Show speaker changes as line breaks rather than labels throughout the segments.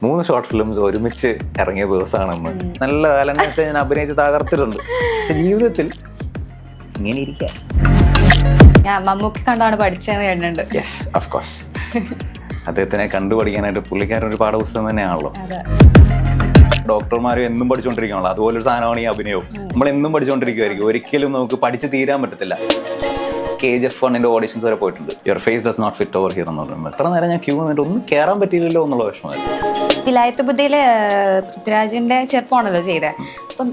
3 short films ഒരുമിച്ച് ഇറങ്ങിയ ദിവസമാണെന്ന്. നല്ല കാലങ്ങളൊക്കെ ഞാൻ അഭിനയിച്ച് തകർത്തിട്ടുണ്ട്. ജീവിതത്തിൽ ഇങ്ങനെ ഇരിക്കാം.
ഞാൻ മമ്മൂക്കി കണ്ടാണ് പഠിച്ചതെന്ന് കേട്ടിട്ടുണ്ട്.
Yes, of course. അദ്ദേഹത്തിനെ കണ്ടുപഠിക്കാനായിട്ട് പുള്ളിക്കാരൻ ഒരു പാഠപുസ്തകം തന്നെയാണല്ലോ. ഡോക്ടർമാരും എന്നും പഠിച്ചുകൊണ്ടിരിക്കുകയാണല്ലോ, അതുപോലൊരു സാധനമാണ് ഈ അഭിനയവും. നമ്മൾ എന്നും പഠിച്ചുകൊണ്ടിരിക്കുമായിരിക്കും, ഒരിക്കലും നമുക്ക് പഠിച്ച് തീരാൻ പറ്റത്തില്ല. KGF1 ഓഡിഷൻസ് വരെ പോയിട്ടുണ്ട്. Your face does not fit over here എന്ന് പറയുന്നത്. എത്ര നേരം ഞാൻ ക്യൂ നിന്നിട്ട് ഒന്നും കയറാൻ പറ്റിയില്ലല്ലോ എന്നുള്ള വിഷമമായിരുന്നു.
വിലായത്ത് ബുദ്ധിയില് പൃഥ്വിരാജിന്റെ ചെറുപ്പമാണല്ലോ ചെയ്തത്. അപ്പം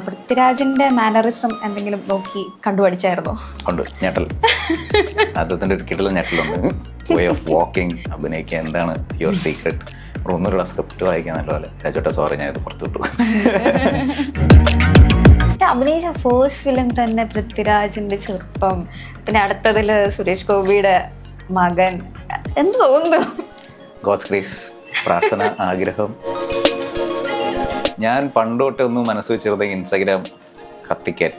പൃഥ്വിരാജിന്റെ മാനറിസം എന്തെങ്കിലും നോക്കി കണ്ടുപഠിച്ചായിരുന്നോ?
ഉണ്ട്, ഞെട്ടൽ. അദ്ദേഹത്തിന്റെ ഒരു കിട്ടൽ ഞെട്ടലുണ്ട്. വേ ഓഫ് വാക്കിംഗ്, അഭിനയിക്കുക, എന്താണ് യുവർ സീക്രട്ട്. ഒന്നൊരു സ്ക്രിപ്റ്റ് വായിക്കാൻ നല്ലപോലെ. രാജോട്ടെ സോറി, ഞാൻ ഇത് പുറത്തു വിട്ടു.
അഭിനയിച്ച ഫസ്റ്റ് ഫിലിം തന്നെ പൃഥ്വിരാജിന്റെ ചെറുപ്പം, പിന്നെ അടുത്തതില് സുരേഷ് ഗോപിയുടെ മകൻ. എന്ത് തോന്നുന്നു?
ഗോഡ്സ് ഗ്രേസ്, പ്രാർത്ഥന, ആഗ്രഹം. ഞാൻ പണ്ടോട്ടെ ഒന്ന് മനസ്സ് വെച്ചിരുന്ന ഇൻസ്റ്റാഗ്രാം കത്തിക്കാൻ.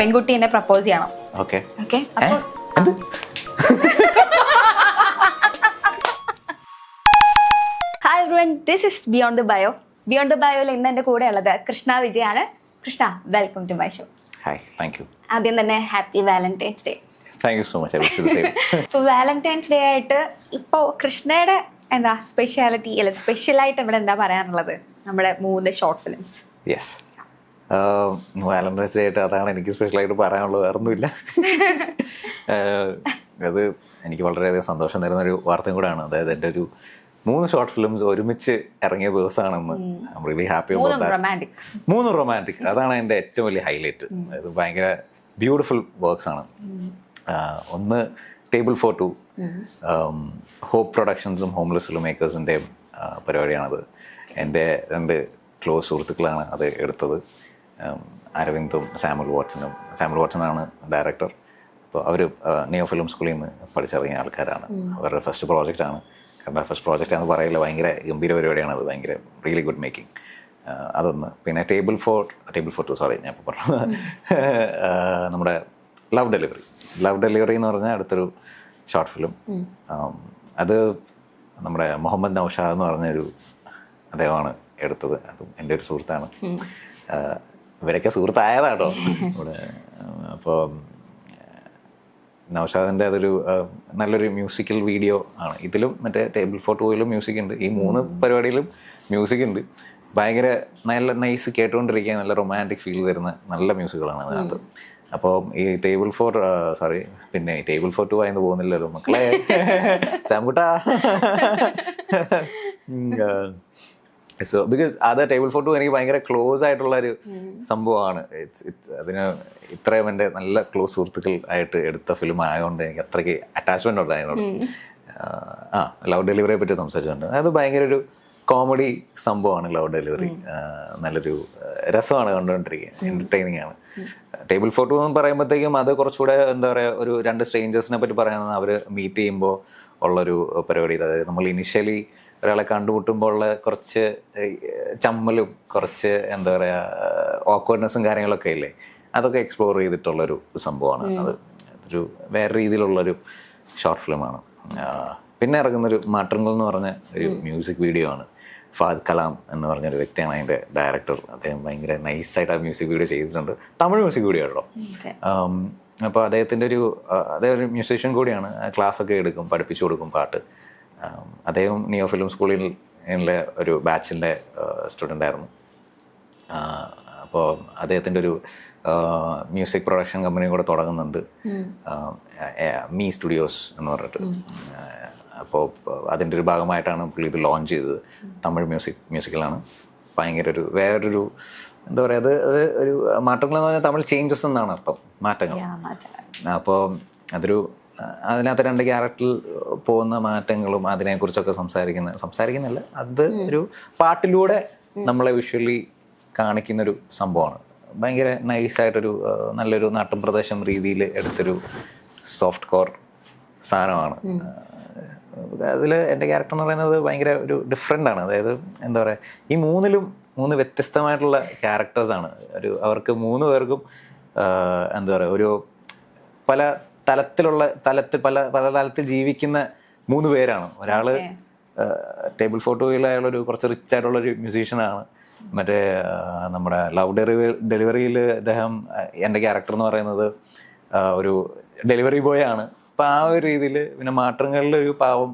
പെൺകുട്ടി എന്നെ പ്രപ്പോസ് ചെയ്യണം.
Okay.
Hi everyone, this is beyond the bio. Beyond the ബയോയിൽ ഇന്ന് എൻ്റെ കൂടെ ഉള്ളത് കൃഷ്ണ വിജയാണ്. Krishna, welcome to my show.
Hi, thank you.
ആദ്യം തന്നെ happy valentine's day.
Thank you so much.
So valentine's day ആയിട്ട് ഇപ്പോൾ കൃഷ്ണയുടെ എന്താ സ്പെഷ്യാലിറ്റി, അല്ല സ്പെഷ്യലായിട്ട് ഇവിടെ എന്താ പറയാനുള്ളത്? നമ്മുടെ 3 short films.
Yes, Valentine's day ആയിട്ട് അതാണ് എനിക്ക് സ്പെഷ്യലായിട്ട് പറയാനുള്ളത്, വേറൊന്നുമില്ല. അത് എനിക്ക് വളരെയധികം സന്തോഷം തരുന്നൊരു വാർത്തയും കൂടെയാണ്. അതായത് എൻ്റെ ഒരു 3 ഷോർട്ട് ഫിലിംസ് ഒരുമിച്ച് ഇറങ്ങിയ ദിവസമാണെന്ന്. I am really happy about that. 3 romantic, അതാണ് എൻ്റെ ഏറ്റവും വലിയ ഹൈലൈറ്റ്. അത് ഭയങ്കര ബ്യൂട്ടിഫുൾ വർക്ക്സ് ആണ്. ഒന്ന് ടേബിൾ ഫോർ ടു, ഹോപ്പ് പ്രൊഡക്ഷൻസും ഹോംലെസ് ഫിലിം മേക്കേഴ്സിൻ്റെയും പരിപാടിയാണത്. എൻ്റെ 2 ക്ലോസ് സുഹൃത്തുക്കളാണ് അത് എടുത്തത്. അരവിന്ദും സാമുൽ വാട്സണാണ് ഡയറക്ടർ. അപ്പോൾ അവർ നിയോ ഫിലിം സ്കൂളിൽ നിന്ന് പഠിച്ചിറങ്ങിയ ആൾക്കാരാണ്. അവരുടെ ഫസ്റ്റ് പ്രോജക്റ്റാണ്. കാരണം ഫസ്റ്റ് പ്രോജക്റ്റാണെന്ന് പറയില്ല, ഭയങ്കര ഗംഭീര പരിപാടിയാണത്. ഭയങ്കര റിയലി ഗുഡ് മേക്കിംഗ്. അതൊന്ന്. പിന്നെ ടേബിൾ ഫോർ ടു സോറി, ഞാൻ ഇപ്പോൾ പറഞ്ഞു. നമ്മുടെ ലവ് ഡെലിവറി എന്ന് പറഞ്ഞാൽ അടുത്തൊരു ഷോർട്ട് ഫിലിം. അത് നമ്മുടെ മുഹമ്മദ് നൗഷാദ് എന്ന് പറഞ്ഞൊരു അദ്ദേഹമാണ് എടുത്തത്. അതും എൻ്റെ ഒരു സുഹൃത്താണ്. ഇവരൊക്കെ സുഹൃത്തായതാട്ടോ ഇവിടെ. അപ്പോൾ നൗഷാദിൻ്റെ അതൊരു നല്ലൊരു മ്യൂസിക്കൽ വീഡിയോ ആണ്. ഇതിലും മറ്റേ ടേബിൾ ഫോർ ടൂയിലും മ്യൂസിക് ഉണ്ട്. ഈ 3 പരിപാടിയിലും മ്യൂസിക് ഉണ്ട്. ഭയങ്കര നല്ല നൈസ്, കേട്ടുകൊണ്ടിരിക്കാൻ നല്ല റൊമാൻറ്റിക് ഫീൽ തരുന്ന നല്ല മ്യൂസിക്കുകളാണ് അതിനകത്ത്. അപ്പോൾ ഈ ടേബിൾ ഫോർ ടു ആയെന്ന് പോകുന്നില്ലല്ലോ മക്കളെ. ചാമ്പുട്ടാ. സോ ബിക്കോസ് അത് ടേബിൾ ഫോർ ടു എനിക്ക് ഭയങ്കര ക്ലോസ് ആയിട്ടുള്ള ഒരു സംഭവമാണ്. അതിന് ഇത്രയും എൻ്റെ നല്ല ക്ലോസ് സുഹൃത്തുക്കൾ ആയിട്ട് എടുത്ത ഫിലിം ആയതുകൊണ്ട് എനിക്ക് അത്രയ്ക്ക് അറ്റാച്ച്മെന്റ് ഉണ്ട് അതിനോട്. ലവ് ഡെലിവറിയെ പറ്റി സംസാരിച്ചിട്ടുണ്ട്. അത് ഭയങ്കര ഒരു കോമഡി സംഭവമാണ് ലവ് ഡെലിവറി. നല്ലൊരു രസമാണ് കണ്ടുകൊണ്ടിരിക്കുക, എൻ്റർടൈനിങ് ആണ്. ടേബിൾ ഫോർ ടു എന്ന് പറയുമ്പോഴത്തേക്കും അത് കുറച്ചുകൂടെ എന്താ പറയുക, ഒരു 2 സ്ട്രേഞ്ചേഴ്സിനെ പറ്റി പറയുന്നത്. അവർ മീറ്റ് ചെയ്യുമ്പോൾ ഉള്ളൊരു പരിപാടി. അതായത് നമ്മൾ ഇനിഷ്യലി ഒരാളെ കണ്ടുമുട്ടുമ്പോൾ ഉള്ള കുറച്ച് ചമ്മലും കുറച്ച് എന്താ പറയുക ഓക്വേർഡ്നെസ്സും കാര്യങ്ങളൊക്കെ ഇല്ലേ, അതൊക്കെ എക്സ്പ്ലോർ ചെയ്തിട്ടുള്ളൊരു സംഭവമാണ്. അത് ഒരു വേറെ രീതിയിലുള്ളൊരു ഷോർട്ട് ഫിലിമാണ്. പിന്നെ ഇറങ്ങുന്നൊരു മാട്രിമോണി എന്ന് പറഞ്ഞ ഒരു മ്യൂസിക് വീഡിയോ ആണ്. ഫാദ് കലാം എന്ന് പറഞ്ഞൊരു വ്യക്തിയാണ് അതിൻ്റെ ഡയറക്ടർ. അദ്ദേഹം ഭയങ്കര നൈസായിട്ട് ആ മ്യൂസിക് വീഡിയോ ചെയ്തിട്ടുണ്ട്. തമിഴ് മ്യൂസിക് വീഡിയോ ആണല്ലോ. അപ്പോൾ അദ്ദേഹത്തിൻ്റെ അദ്ദേഹം ഒരു മ്യൂസീഷ്യൻ കൂടിയാണ്. ക്ലാസ്സൊക്കെ എടുക്കും, പഠിപ്പിച്ചു കൊടുക്കും പാട്ട്. അദ്ദേഹം നിയോ ഫിലിം സ്കൂളിൽ ഒരു ബാച്ചിൻ്റെ സ്റ്റുഡൻ്റ് ആയിരുന്നു. അപ്പോൾ അദ്ദേഹത്തിൻ്റെ ഒരു മ്യൂസിക് പ്രൊഡക്ഷൻ കമ്പനി കൂടെ തുടങ്ങുന്നുണ്ട്, മീ സ്റ്റുഡിയോസ് എന്ന് പറഞ്ഞിട്ട്. അപ്പോൾ അതിൻ്റെ ഒരു ഭാഗമായിട്ടാണ് പുള്ളി ഇത് ലോഞ്ച് ചെയ്തത്. തമിഴ് മ്യൂസിക്കിലാണ്. ഭയങ്കര ഒരു വേറൊരു എന്താ പറയുക, അത് ഒരു മാറ്റങ്ങൾ എന്ന് പറഞ്ഞാൽ തമിഴ് ചേഞ്ചസ് എന്നാണ് അർത്ഥം, മാറ്റങ്ങൾ. അപ്പോൾ അതൊരു അതിനകത്ത് 2 ക്യാരക്ടറിൽ പോകുന്ന മാറ്റങ്ങളും അതിനെക്കുറിച്ചൊക്കെ സംസാരിക്കുന്നില്ല, അത് ഒരു പാട്ടിലൂടെ നമ്മളെ വിഷ്വലി കാണിക്കുന്നൊരു സംഭവമാണ്. ഭയങ്കര നൈസായിട്ടൊരു നല്ലൊരു നാട്ടും പ്രദേശം രീതിയിൽ എടുത്തൊരു സോഫ്റ്റ് കോർ സാധനമാണ്. അതിൽ എൻ്റെ ക്യാരക്ടർ എന്ന് പറയുന്നത് ഭയങ്കര ഒരു ഡിഫറെൻ്റ് ആണ്. അതായത് എന്താ പറയുക, ഈ 3 വ്യത്യസ്തമായിട്ടുള്ള ക്യാരക്ടേഴ്സാണ്. അവർക്ക് 3 പേർക്കും എന്താ പറയുക, ഒരു പല തലത്തിൽ ജീവിക്കുന്ന 3 പേരാണ്. ഒരാള് ടേബിൾ ഫോട്ടോയിൽ അയാളൊരു കുറച്ച് റിച്ച് ആയിട്ടുള്ളൊരു മ്യൂസീഷ്യനാണ്. മറ്റേ നമ്മുടെ ലവ് ഡെലിവറിയിൽ അദ്ദേഹം എൻ്റെ ക്യാരക്ടർ എന്ന് പറയുന്നത് ഒരു ഡെലിവറി ബോയ് ആണ്. അപ്പം ആ ഒരു രീതിയിൽ പിന്നെ മാറ്റങ്ങളിലൊരു പാവം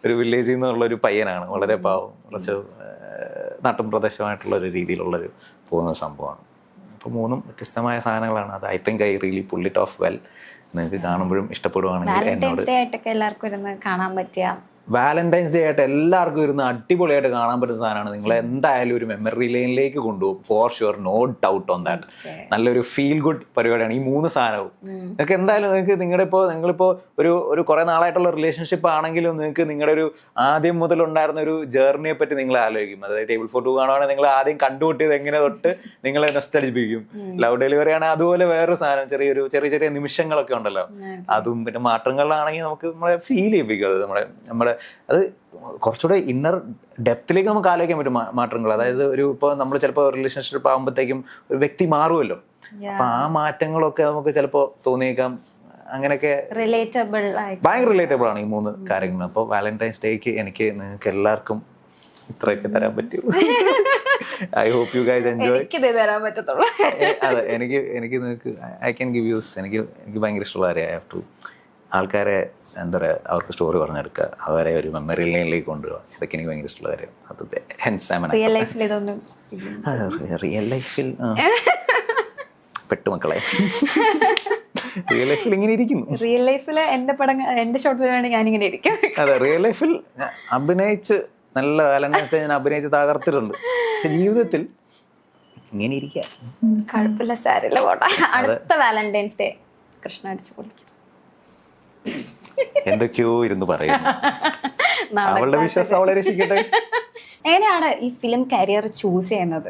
ഒരു വില്ലേജിൽ നിന്നുള്ളൊരു പയ്യനാണ്, വളരെ പാവം, കുറച്ച് നാട്ടും പ്രദേശമായിട്ടുള്ള ഒരു രീതിയിലുള്ളൊരു പോകുന്ന സംഭവമാണ്. അപ്പോൾ മൂന്നും വ്യത്യസ്തമായ സാധനങ്ങളാണ്. അത് I think I really pull it off well. നിങ്ങൾക്ക് കാണുമ്പോഴും ഇഷ്ടപ്പെടുവാണെങ്കിൽ എന്നോട്
എല്ലാവർക്കും ഇരുന്ന് കാണാൻ പറ്റിയ
വാലന്റൈൻസ് ഡേ ആയിട്ട് എല്ലാവർക്കും ഇരുന്ന് അടിപൊളിയായിട്ട് കാണാൻ പറ്റുന്ന സാധനമാണ്. നിങ്ങൾ എന്തായാലും ഒരു മെമ്മറി ലൈനിലേക്ക് കൊണ്ടുപോകും, for sure, no doubt on that. നല്ലൊരു ഫീൽ ഗുഡ് പരിപാടിയാണ് ഈ 3 സാധനവും. നിങ്ങൾക്ക് എന്തായാലും നിങ്ങളിപ്പോൾ ഒരു കുറെ നാളായിട്ടുള്ള റിലേഷൻഷിപ്പ് ആണെങ്കിലും നിങ്ങൾക്ക് നിങ്ങളുടെ ഒരു ആദ്യം മുതൽ ഉണ്ടായിരുന്ന ഒരു ജേർണിയെ പറ്റി നിങ്ങൾ ആലോചിക്കും. അതായത് ടേബിൾ ഫോട്ടോ കാണുവാണെങ്കിൽ നിങ്ങൾ ആദ്യം കണ്ടുപിട്ടിയത് എങ്ങനെ തൊട്ട് നിങ്ങളെ നൊസ്റ്റടിപ്പിക്കും. ലവ് ഡെലിവറി ആണെങ്കിൽ അതുപോലെ വേറൊരു സാധനം, ചെറിയ നിമിഷങ്ങളൊക്കെ ഉണ്ടല്ലോ, അതും. പിന്നെ മാറ്റങ്ങളിലാണെങ്കിൽ നമുക്ക് നമ്മളെ ഫീൽ ചെയ്യിപ്പിക്കും. അത് നമ്മുടെ അത് കുറച്ചുകൂടെ ഇന്നർ ഡെപ്തിലേക്ക് നമുക്ക് ആലോചിക്കാൻ പറ്റും മാറ്റങ്ങൾ. അതായത് ഇപ്പോൾ നമ്മൾ ചിലപ്പോൾ റിലേഷൻഷിപ്പ് ആകുമ്പോഴത്തേക്കും ഒരു വ്യക്തി മാറുമല്ലോ, അപ്പൊ ആ മാറ്റങ്ങളൊക്കെ നമുക്ക് ചിലപ്പോൾ തോന്നിയേക്കാം. അങ്ങനെയൊക്കെ ഭയങ്കര റിലേറ്റബിൾ ആണ് ഈ 3 കാര്യങ്ങൾ. അപ്പോൾ വാലന്റൈൻസ് ഡേക്ക് എനിക്ക് നിങ്ങൾക്ക് എല്ലാവർക്കും ഇത്രയൊക്കെ തരാൻ പറ്റുള്ളൂ. I hope you guys enjoy. അതെ, എനിക്ക് നിങ്ങൾക്ക് ഐ ക്യാൻ ഗിവ് യൂസ്. എനിക്ക് ഭയങ്കര ഇഷ്ടമുള്ള കാര്യം. ഐ ഹാവ് ടു ആൾക്കാരെ എന്താ പറയുക, അവർക്ക് സ്റ്റോറി പറഞ്ഞെടുക്കുക, അവരെ ഒരു മെമ്മറി ലൈനിലേക്ക് കൊണ്ടുപോകുക. ഇതൊക്കെ എനിക്ക് ഭയങ്കര ഇഷ്ടമുള്ള കാര്യം. അത് റിയൽ ലൈഫിൽ പെട്ടുമക്കളെ റിയൽ ലൈഫിൽ ഇങ്ങനെ ഇരിക്കുന്നു.
റിയൽ ലൈഫിൽ എന്റെ ഷോർട്ട് ഫിലിമാണ് ഞാനിങ്ങനെ ഇരിക്കും.
അതെ, റിയൽ ലൈഫിൽ അഭിനയിച്ച് നല്ല വാലന്റൈൻസ് ഡേ ഞാൻ അഭിനയിച്ച് തകർത്തിട്ടുണ്ട്. ജീവിതത്തിൽ ഇങ്ങനെ ഇരിക്കുക
കുഴപ്പമില്ല, സാരില്ല, പോട്ടെ. അടുത്ത വാലന്റൈൻസ് ഡേ കൃഷ്ണ അടിച്ചു പൊളിക്കും.
എന്തൊക്കെയോ ഇരുന്ന് പറയുന്നു. അവളുടെ വിശ്വാസം അവളെ രക്ഷിക്കട്ടെ.
എങ്ങനെയാണ് ഈ ഫിലിം കരിയർ ചൂസ് ചെയ്യുന്നത്?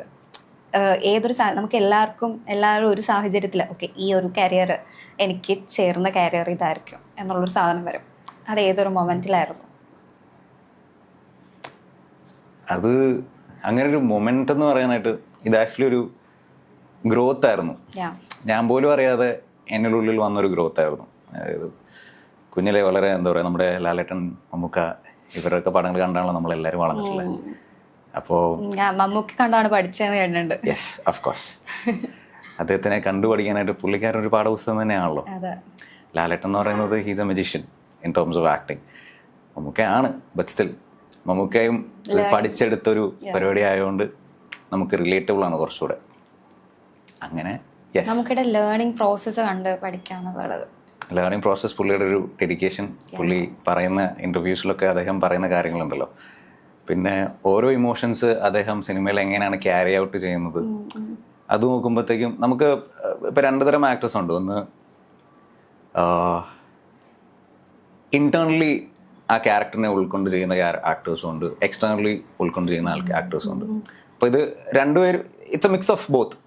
ഏതൊരു നമുക്ക് എല്ലാവരും ഒരു സാഹചര്യത്തിൽ ഓക്കെ ഈ ഒരു കരിയർ എനിക്ക് ചേർന്ന കരിയർ ഇതായിരിക്കും എന്നുള്ളൊരു സാധനം വരും. അത് ഏതൊരു മൊമെന്റിലായിരുന്നു?
അത് അങ്ങനെ ഒരു മൊമെന്റ് എന്ന് പറയാനായിട്ട് ഇത് ആക്ച്വലി ഒരു ഗ്രോത്ത് ആയിരുന്നു. ഞാൻ പോലും അറിയാതെ എന്നിനുള്ളിൽ വന്നൊരു ഗ്രോത്ത് ആയിരുന്നു. അതായത് കുഞ്ഞിലെ വളരെ എന്താ പറയുക, നമ്മുടെ ലാലേട്ടൻ, മമ്മൂക്ക ഇവരൊക്കെ പടങ്ങൾ കണ്ടാണല്ലോ നമ്മളെല്ലാവരും വളർന്നിട്ടുള്ളത്. അപ്പോൾ
മമ്മൂക്ക കണ്ടാണ് പഠിച്ചതെന്ന് കേട്ടിട്ടുണ്ട്.
Yes, of course. അദ്ദേഹത്തിനെ കണ്ടുപഠിക്കാനായിട്ട് പുള്ളിക്കാരൻ ഒരു പാഠപുസ്തകം തന്നെയാണല്ലോ. ലാലേട്ടൻ എന്ന് പറയുന്നത് he's a magician in terms of acting. മമ്മൂക്കയാണ്, ബട്ട് സ്റ്റിൽ മമ്മൂക്കയും പഠിച്ചെടുത്തൊരു പരിപാടി ആയതുകൊണ്ട് നമുക്ക് റിലേറ്റബിൾ ആണ് കുറച്ചുകൂടെ. അങ്ങനെ
നമുക്കിടെ ലേണിംഗ് പ്രോസസ്സ് കണ്ട് പഠിക്കാന്നുള്ളത്.
ലേണിംഗ് പ്രോസസ്സ്, പുള്ളിയുടെ ഒരു ഡെഡിക്കേഷൻ, പുള്ളി പറയുന്ന ഇൻ്റർവ്യൂസിലൊക്കെ അദ്ദേഹം പറയുന്ന കാര്യങ്ങളുണ്ടല്ലോ. പിന്നെ ഓരോ ഇമോഷൻസ് അദ്ദേഹം സിനിമയിൽ എങ്ങനെയാണ് ക്യാരി ഔട്ട് ചെയ്യുന്നത്, അത് നോക്കുമ്പോഴത്തേക്കും നമുക്ക് ഇപ്പം 2 തരം ആക്ടേഴ്സ് ഉണ്ട്. ഒന്ന് ഇന്റേണലി ആ ക്യാരക്ടറിനെ ഉൾക്കൊണ്ട് ചെയ്യുന്ന ആക്ടേഴ്സും ഉണ്ട്, എക്സ്റ്റേണലി ഉൾക്കൊണ്ട് ചെയ്യുന്ന ആക്ടേഴ്സും ഉണ്ട്. അപ്പോൾ ഇത് രണ്ടുപേരും it's A mix of both.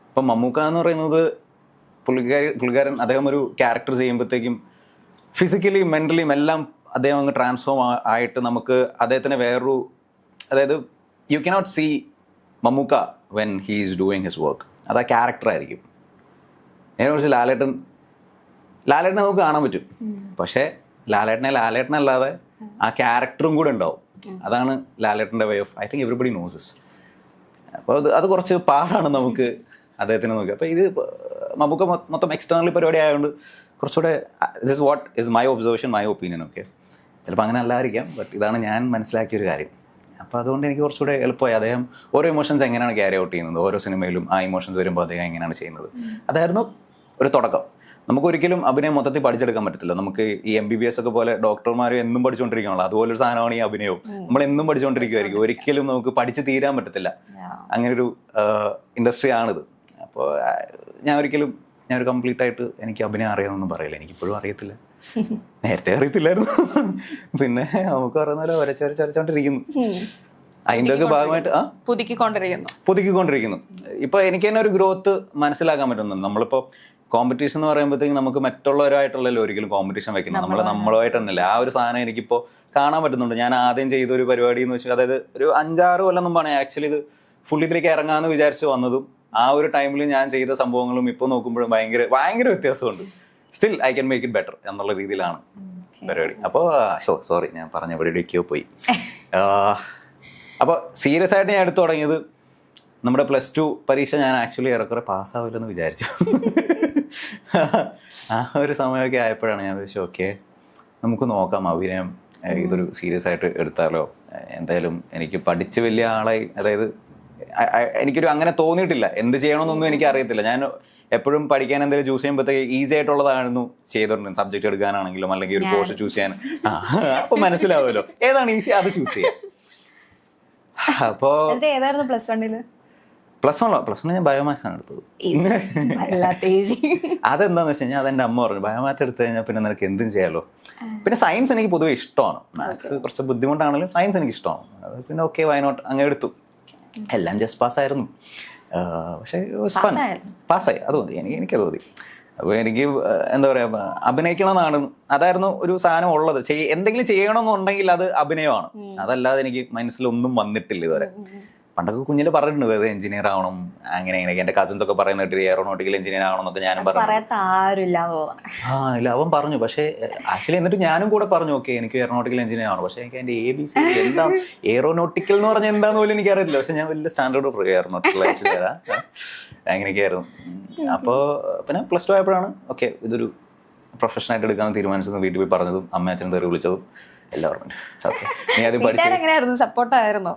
ഇപ്പം മമ്മൂക്ക എന്ന് പറയുന്നത് പുള്ളിക്കാരൻ അദ്ദേഹം ഒരു ക്യാരക്ടർ ചെയ്യുമ്പോഴത്തേക്കും ഫിസിക്കലിയും മെൻ്റലിയും എല്ലാം അദ്ദേഹം അങ്ങ് ട്രാൻസ്ഫോം ആയിട്ട് നമുക്ക് അദ്ദേഹത്തിന് വേറൊരു, അതായത് you cannot see Mammukka when he is doing his work. അത് ആ ക്യാരക്ടറായിരിക്കും. അതിനെക്കുറിച്ച് ലാലേട്ടനെ നമുക്ക് കാണാൻ പറ്റും, പക്ഷേ ലാലേട്ടനല്ലാതെ ആ ക്യാരക്ടറും കൂടെ ഉണ്ടാവും. അതാണ് ലാലേട്ടൻ്റെ way of, I think everybody nose this. അപ്പോൾ അത് കുറച്ച് പാടാണ് നമുക്ക് അദ്ദേഹത്തിനെ നോക്കി. അപ്പോൾ ഇത് മമ്മൂക്ക മൊത്തം എക്സ്റ്റേണൽ പരിപാടി ആയതുകൊണ്ട് കുറച്ചുകൂടെ this what is my observation, my opinion. Okay, ചിലപ്പോൾ അങ്ങനെ അല്ലായിരിക്കാം, ബട്ട് ഇതാണ് ഞാൻ മനസ്സിലാക്കിയൊരു കാര്യം. അപ്പോൾ അതുകൊണ്ട് എനിക്ക് കുറച്ചുകൂടെ എളുപ്പമായി. അദ്ദേഹം ഓരോ ഇമോഷൻസ് എങ്ങനെയാണ് ക്യാരി ഔട്ട് ചെയ്യുന്നത്, ഓരോ സിനിമയിലും ആ ഇമോഷൻസ് വരുമ്പോൾ അദ്ദേഹം എങ്ങനെയാണ് ചെയ്യുന്നത്, അതായിരുന്നു ഒരു തുടക്കം. നമുക്കൊരിക്കലും അഭിനയം മൊത്തത്തിൽ പഠിച്ചെടുക്കാൻ പറ്റത്തില്ല. നമുക്ക് ഈ MBBS ഒക്കെ പോലെ ഡോക്ടർമാരും എന്നും പഠിച്ചുകൊണ്ടിരിക്കണമല്ലോ, അതുപോലൊരു സാധനമാണ് ഈ അഭിനയവും. നമ്മൾ എന്നും പഠിച്ചുകൊണ്ടിരിക്കുമായിരിക്കും, ഒരിക്കലും നമുക്ക് പഠിച്ച് തീരാൻ പറ്റത്തില്ല. അങ്ങനൊരു ഇൻഡസ്ട്രി ആണിത്. അപ്പോൾ ഞാനൊരു കംപ്ലീറ്റ് ആയിട്ട് എനിക്ക് അഭിനയം അറിയാമെന്നൊന്നും പറയില്ല. എനിക്കിപ്പോഴും അറിയത്തില്ല, നേരത്തെ അറിയത്തില്ലായിരുന്നു. പിന്നെ നമുക്ക് പറയുന്ന പോലെ വരച്ചോണ്ടിരിക്കുന്നു. അതിൻ്റെ ഒക്കെ ഭാഗമായിട്ട് പുതുക്കിക്കൊണ്ടിരിക്കുന്നു. ഇപ്പൊ എനിക്ക് തന്നെ ഒരു ഗ്രോത്ത് മനസ്സിലാക്കാൻ പറ്റുന്നുണ്ട്. നമ്മളിപ്പോ കോമ്പറ്റീഷൻ എന്ന് പറയുമ്പോഴത്തേക്കും നമുക്ക് മറ്റുള്ളവരായിട്ടുള്ളല്ലോ ഒരിക്കലും കോമ്പറ്റീഷൻ വെക്കുന്നത്, നമ്മളുമായിട്ട് തന്നെയല്ലേ. ആ ഒരു സാധനം എനിക്കിപ്പോൾ കാണാൻ പറ്റുന്നുണ്ട്. ഞാൻ ആദ്യം ചെയ്തൊരു പരിപാടി എന്ന് വെച്ചാൽ, അതായത് ഒരു 5-6 കൊല്ലം മുമ്പാണ് ആക്ച്വലി ഇത് ഫുൾ ഇതിലേക്ക് ഇറങ്ങാമെന്ന് വിചാരിച്ച് വന്നതും. ആ ഒരു ടൈമിൽ ഞാൻ ചെയ്ത സംഭവങ്ങളും ഇപ്പോൾ നോക്കുമ്പോഴും ഭയങ്കര വ്യത്യാസമുണ്ട്. Still I can make it better എന്നുള്ള രീതിയിലാണ്. പരിപാടി. അപ്പോൾ സോറി ഞാൻ പറഞ്ഞ പരിപാടിക്കോ പോയി. അപ്പോൾ സീരിയസ് ആയിട്ട് ഞാൻ എടുത്തു തുടങ്ങിയത് നമ്മുടെ +2 പരീക്ഷ ഞാൻ ആക്ച്വലി ഏറെക്കുറെ പാസ്സാവില്ലെന്ന് വിചാരിച്ചു. ആ ഒരു സമയമൊക്കെ ആയപ്പോഴാണ് ഞാൻ വിചാരിച്ചു ഓക്കെ നമുക്ക് നോക്കാം അഭിനയം ഇതൊരു സീരിയസ് ആയിട്ട് എടുത്താലോ. എന്തായാലും എനിക്ക് പഠിച്ച് വലിയ ആളായി, അതായത് എനിക്കൊരു അങ്ങനെ തോന്നിയിട്ടില്ല. എന്ത് ചെയ്യണമെന്നൊന്നും എനിക്ക് അറിയത്തില്ല. ഞാൻ എപ്പോഴും പഠിക്കാൻ എന്തെങ്കിലും ചൂസ് ചെയ്യുമ്പോഴത്തേക്ക് ഈസി ആയിട്ടുള്ളതായിരുന്നു ചെയ്തോണ്ടിരുന്നത്. സബ്ജക്ട് എടുക്കാനാണെങ്കിലും അല്ലെങ്കിൽ ഒരു കോഴ്സ് ചൂസ് ചെയ്യാൻ അപ്പൊ മനസ്സിലാവുമല്ലോ ഏതാണ് ഈസി അത് ചൂസ് ചെയ്യാം. അപ്പോ
ഏതായിരുന്നു +1
+1 ഞാൻ ബയോമാത്സ് ആണ് എടുത്തത്. അതെന്താന്ന് വെച്ച് കഴിഞ്ഞാൽ അതെന്റെ അമ്മ പറഞ്ഞു ബയോമാത്സ് എടുത്തു കഴിഞ്ഞാൽ പിന്നെ നിനക്ക് എന്തും ചെയ്യാലോ. പിന്നെ സയൻസ് എനിക്ക് പൊതുവെ ഇഷ്ടമാണ്. മാത്സ് കുറച്ച് ബുദ്ധിമുട്ടാണെങ്കിലും സയൻസ് എനിക്ക് ഇഷ്ടമാണ്. അത് പിന്നെ ഓക്കെ വൈനോട്ട് അങ്ങനെ എടുത്തു. എല്ലാം ജസ്റ്റ് പാസ്സായിരുന്നു. പക്ഷേ പാസ്സായി അത് മതി, എനിക്കത് മതി. അപ്പോൾ എനിക്ക് എന്താ പറയുക അഭിനയിക്കണമെന്നാണ്, അതായിരുന്നു ഒരു സാധനം ഉള്ളത്. എന്തെങ്കിലും ചെയ്യണമെന്നുണ്ടെങ്കിൽ അത് അഭിനയമാണ്. അതല്ലാതെ എനിക്ക് മനസ്സിലൊന്നും വന്നിട്ടില്ല ഇതുവരെ. പണ്ടൊക്കെ കുഞ്ഞില് പറഞ്ഞിട്ടുണ്ട് അത് എഞ്ചിനീയർ ആവണം അങ്ങനെ ഇങ്ങനെയൊക്കെ. എന്റെ കസിൻസ് ഒക്കെ പറയുന്നിട്ട് എയറോനോട്ടിക്കൽ എഞ്ചിനീയർ ആവണം എന്നൊക്കെ ഞാനും പറഞ്ഞു. ഇല്ല അവൻ പറഞ്ഞു. പക്ഷേ ആക്ച്വലി എന്നിട്ട് ഞാനും കൂടെ പറഞ്ഞു ഓക്കെ എനിക്ക് എയറോനോട്ടിക്കൽ എഞ്ചിനീയർ ആവണം. പക്ഷെ എനിക്ക് അതിന്റെ ABC എന്താ എയറോനോട്ടിക്കൽ എന്ന് പറഞ്ഞാൽ എന്താന്ന് പോലും എനിക്ക് അറിയത്തില്ല. പക്ഷെ ഞാൻ വലിയ സ്റ്റാൻഡേർഡ് എയറോനോട്ടിക്കൽ അങ്ങനെയൊക്കെ ആയിരുന്നു. അപ്പോൾ പിന്നെ +2 ആയപ്പോഴാണ് ഓക്കെ ഇതൊരു പ്രൊഫഷനായിട്ട് എടുക്കാമെന്ന് തീരുമാനിച്ചതും വീട്ടിൽ പോയി പറഞ്ഞതും അമ്മ അച്ഛനും തെറി വിളിച്ചതും എല്ലാവരും ഓക്കെ നീ ആദ്യം പഠിച്ചു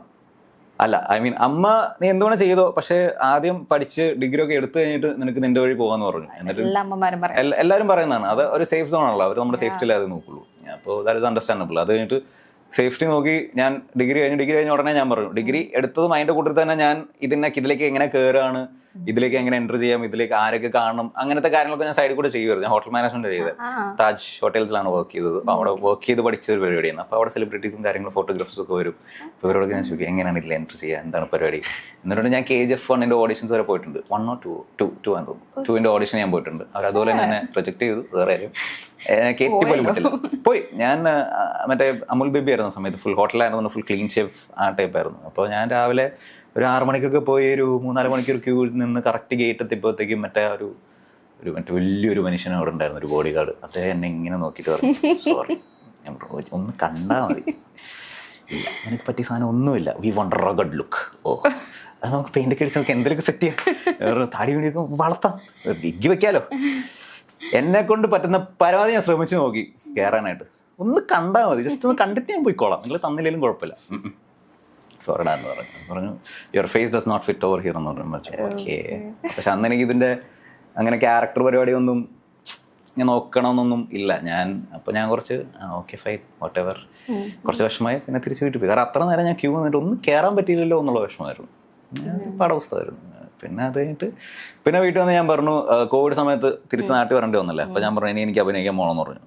അല്ല ഐ മീൻ അമ്മ നീ എന്തുകൊണ്ട് ചെയ്തോ, പക്ഷെ ആദ്യം പഠിച്ച് ഡിഗ്രി ഒക്കെ എടുത്തു കഴിഞ്ഞിട്ട് നിനക്ക് നിന്റെ വഴി പോകാന്ന് പറഞ്ഞു. എന്നിട്ട് എല്ലാവരും പറയുന്നതാണ് അത് ഒരു സേഫ് സോൺ ആണല്ലോ, അവർ നമ്മുടെ സേഫ്റ്റിയിൽ അത് നോക്കുള്ളൂ. അപ്പോൾ ദാറ്റ് ഇസ് അണ്ടർസ്റ്റാൻഡബിൾ. അത് കഴിഞ്ഞിട്ട് സേഫ്റ്റി നോക്കി ഞാൻ ഡിഗ്രി കഴിഞ്ഞ ഉടനെ ഞാൻ പറഞ്ഞു ഡിഗ്രി എടുത്തതും അതിന്റെ കൂട്ടത്തിൽ തന്നെ ഞാൻ ഇതിലേക്ക് എങ്ങനെ കയറാണ്, ഇതിലേക്ക് എങ്ങനെ എൻ്റർ ചെയ്യാം, ഇതിലേക്ക് ആരൊക്കെ കാണണം, അങ്ങനത്തെ കാര്യങ്ങളൊക്കെ ഞാൻ സൈഡിൽ കൂടെ ചെയ്യുമായിരുന്നു. ഞാൻ ഹോട്ടൽ മാനേജ്മെന്റ് ചെയ്തത് താജ് ഹോട്ടൽസിലാണ് വർക്ക് ചെയ്തത്. അപ്പോൾ അവിടെ വർക്ക് ചെയ്ത് പഠിച്ച ഒരു പരിപാടിയാണ്. അപ്പോൾ അവിടെ സെലിബ്രിറ്റീസും കാര്യങ്ങളും ഫോട്ടോഗ്രാഫ്സും ഒക്കെ വരും. അപ്പോൾ ഇവരോടൊക്കെ ഞാൻ ചോദിക്കും എങ്ങനെയാണ് ഇതിൽ എൻ്റർ ചെയ്യുക, എന്താണ് പരിപാടി. എന്നിട്ട് ഞാൻ KGF 1 ഓഡിഷൻസ് വരെ പോയിട്ടുണ്ട്. 1 or 2 ആണെന്ന് തോന്നുന്നു. 2 ഓഡിഷൻ ഞാൻ പോയിട്ടുണ്ട്. അവർ അതുപോലെ തന്നെ റിജക്ട് ചെയ്തു. വേറെ ആരും കയറ്റി പോലും പറ്റില്ല. പോയി ഞാൻ മറ്റേ അമുൽ ബേബി ആയിരുന്ന സമയത്ത് ഫുൾ ഹോട്ടലായിരുന്നു, ഫുൾ ക്ലീൻ ഷേഫ് ആ ടൈപ്പ് ആയിരുന്നു. അപ്പോൾ ഞാൻ രാവിലെ ഒരു 6 മണിക്കൊക്കെ പോയി ഒരു 3-4 മണിക്കൂർ ക്യൂ നിന്ന് കറക്റ്റ് ഗേറ്റ് എത്തിയപ്പോഴത്തേക്കും മറ്റേ മറ്റേ വലിയൊരു മനുഷ്യനും അവിടെ ഉണ്ടായിരുന്നു, ഒരു ബോഡി ഗാർഡ്. അദ്ദേഹം എന്നെ ഇങ്ങനെ നോക്കിയിട്ട് പറഞ്ഞു സോറി ഞാൻ ഒന്ന് കണ്ടാൽ മതി, ഇല്ല എനിക്ക് പറ്റിയ സാധനം ഒന്നുമില്ല, വി വോണ്ട് റഗഡ് ലുക്ക്. ഓ അത് നമുക്ക് പെയിന്റ് ഒക്കെ അടിച്ച് നമുക്ക് എന്തെങ്കിലും സെറ്റ് ചെയ്യാം, താടി വീണിയൊക്കെ വളർത്താം, വിഗ് വെക്കാലോ. എന്നെ കൊണ്ട് പറ്റുന്ന പരമാവധി ഞാൻ ശ്രമിച്ചു നോക്കി കയറാനായിട്ട്. ഒന്ന് കണ്ടാൽ മതി, ജസ്റ്റ് ഒന്ന് കണ്ടിട്ട് ഞാൻ പോയിക്കോളാം, നിങ്ങൾ തന്നില്ലെങ്കിലും കുഴപ്പമില്ല. സോറിഡാ എന്ന് പറഞ്ഞു your face does not fit over here എന്ന് പറഞ്ഞു. ഓക്കെ പക്ഷെ അന്ന് എനിക്ക് ഇതിൻ്റെ അങ്ങനെ ക്യാരക്ടർ പരിപാടിയൊന്നും ഞാൻ നോക്കണമെന്നൊന്നും ഇല്ല. അപ്പോൾ ഞാൻ കുറച്ച് ഓക്കെ ഫൈൻ വാട്ട് എവർ കുറച്ച് വിഷമമായി. പിന്നെ തിരിച്ച് വീട്ടിൽ പോയി. കാരണം അത്ര നേരം ഞാൻ ക്യൂ നിന്നിട്ട് ഒന്നും കയറാൻ പറ്റിയില്ലല്ലോ എന്നുള്ള വിഷമമായിരുന്നു, പാഠപുസ്തകമായിരുന്നു. പിന്നെ അത് കഴിഞ്ഞിട്ട് പിന്നെ വീട്ടിൽ വന്ന് ഞാൻ പറഞ്ഞു കോവിഡ് സമയത്ത് തിരിച്ച് നാട്ടിൽ വരേണ്ടി വന്നല്ലേ. അപ്പോൾ ഞാൻ പറഞ്ഞു എനിക്ക് അഭിനയിക്കാൻ പോകണമെന്ന് പറഞ്ഞു.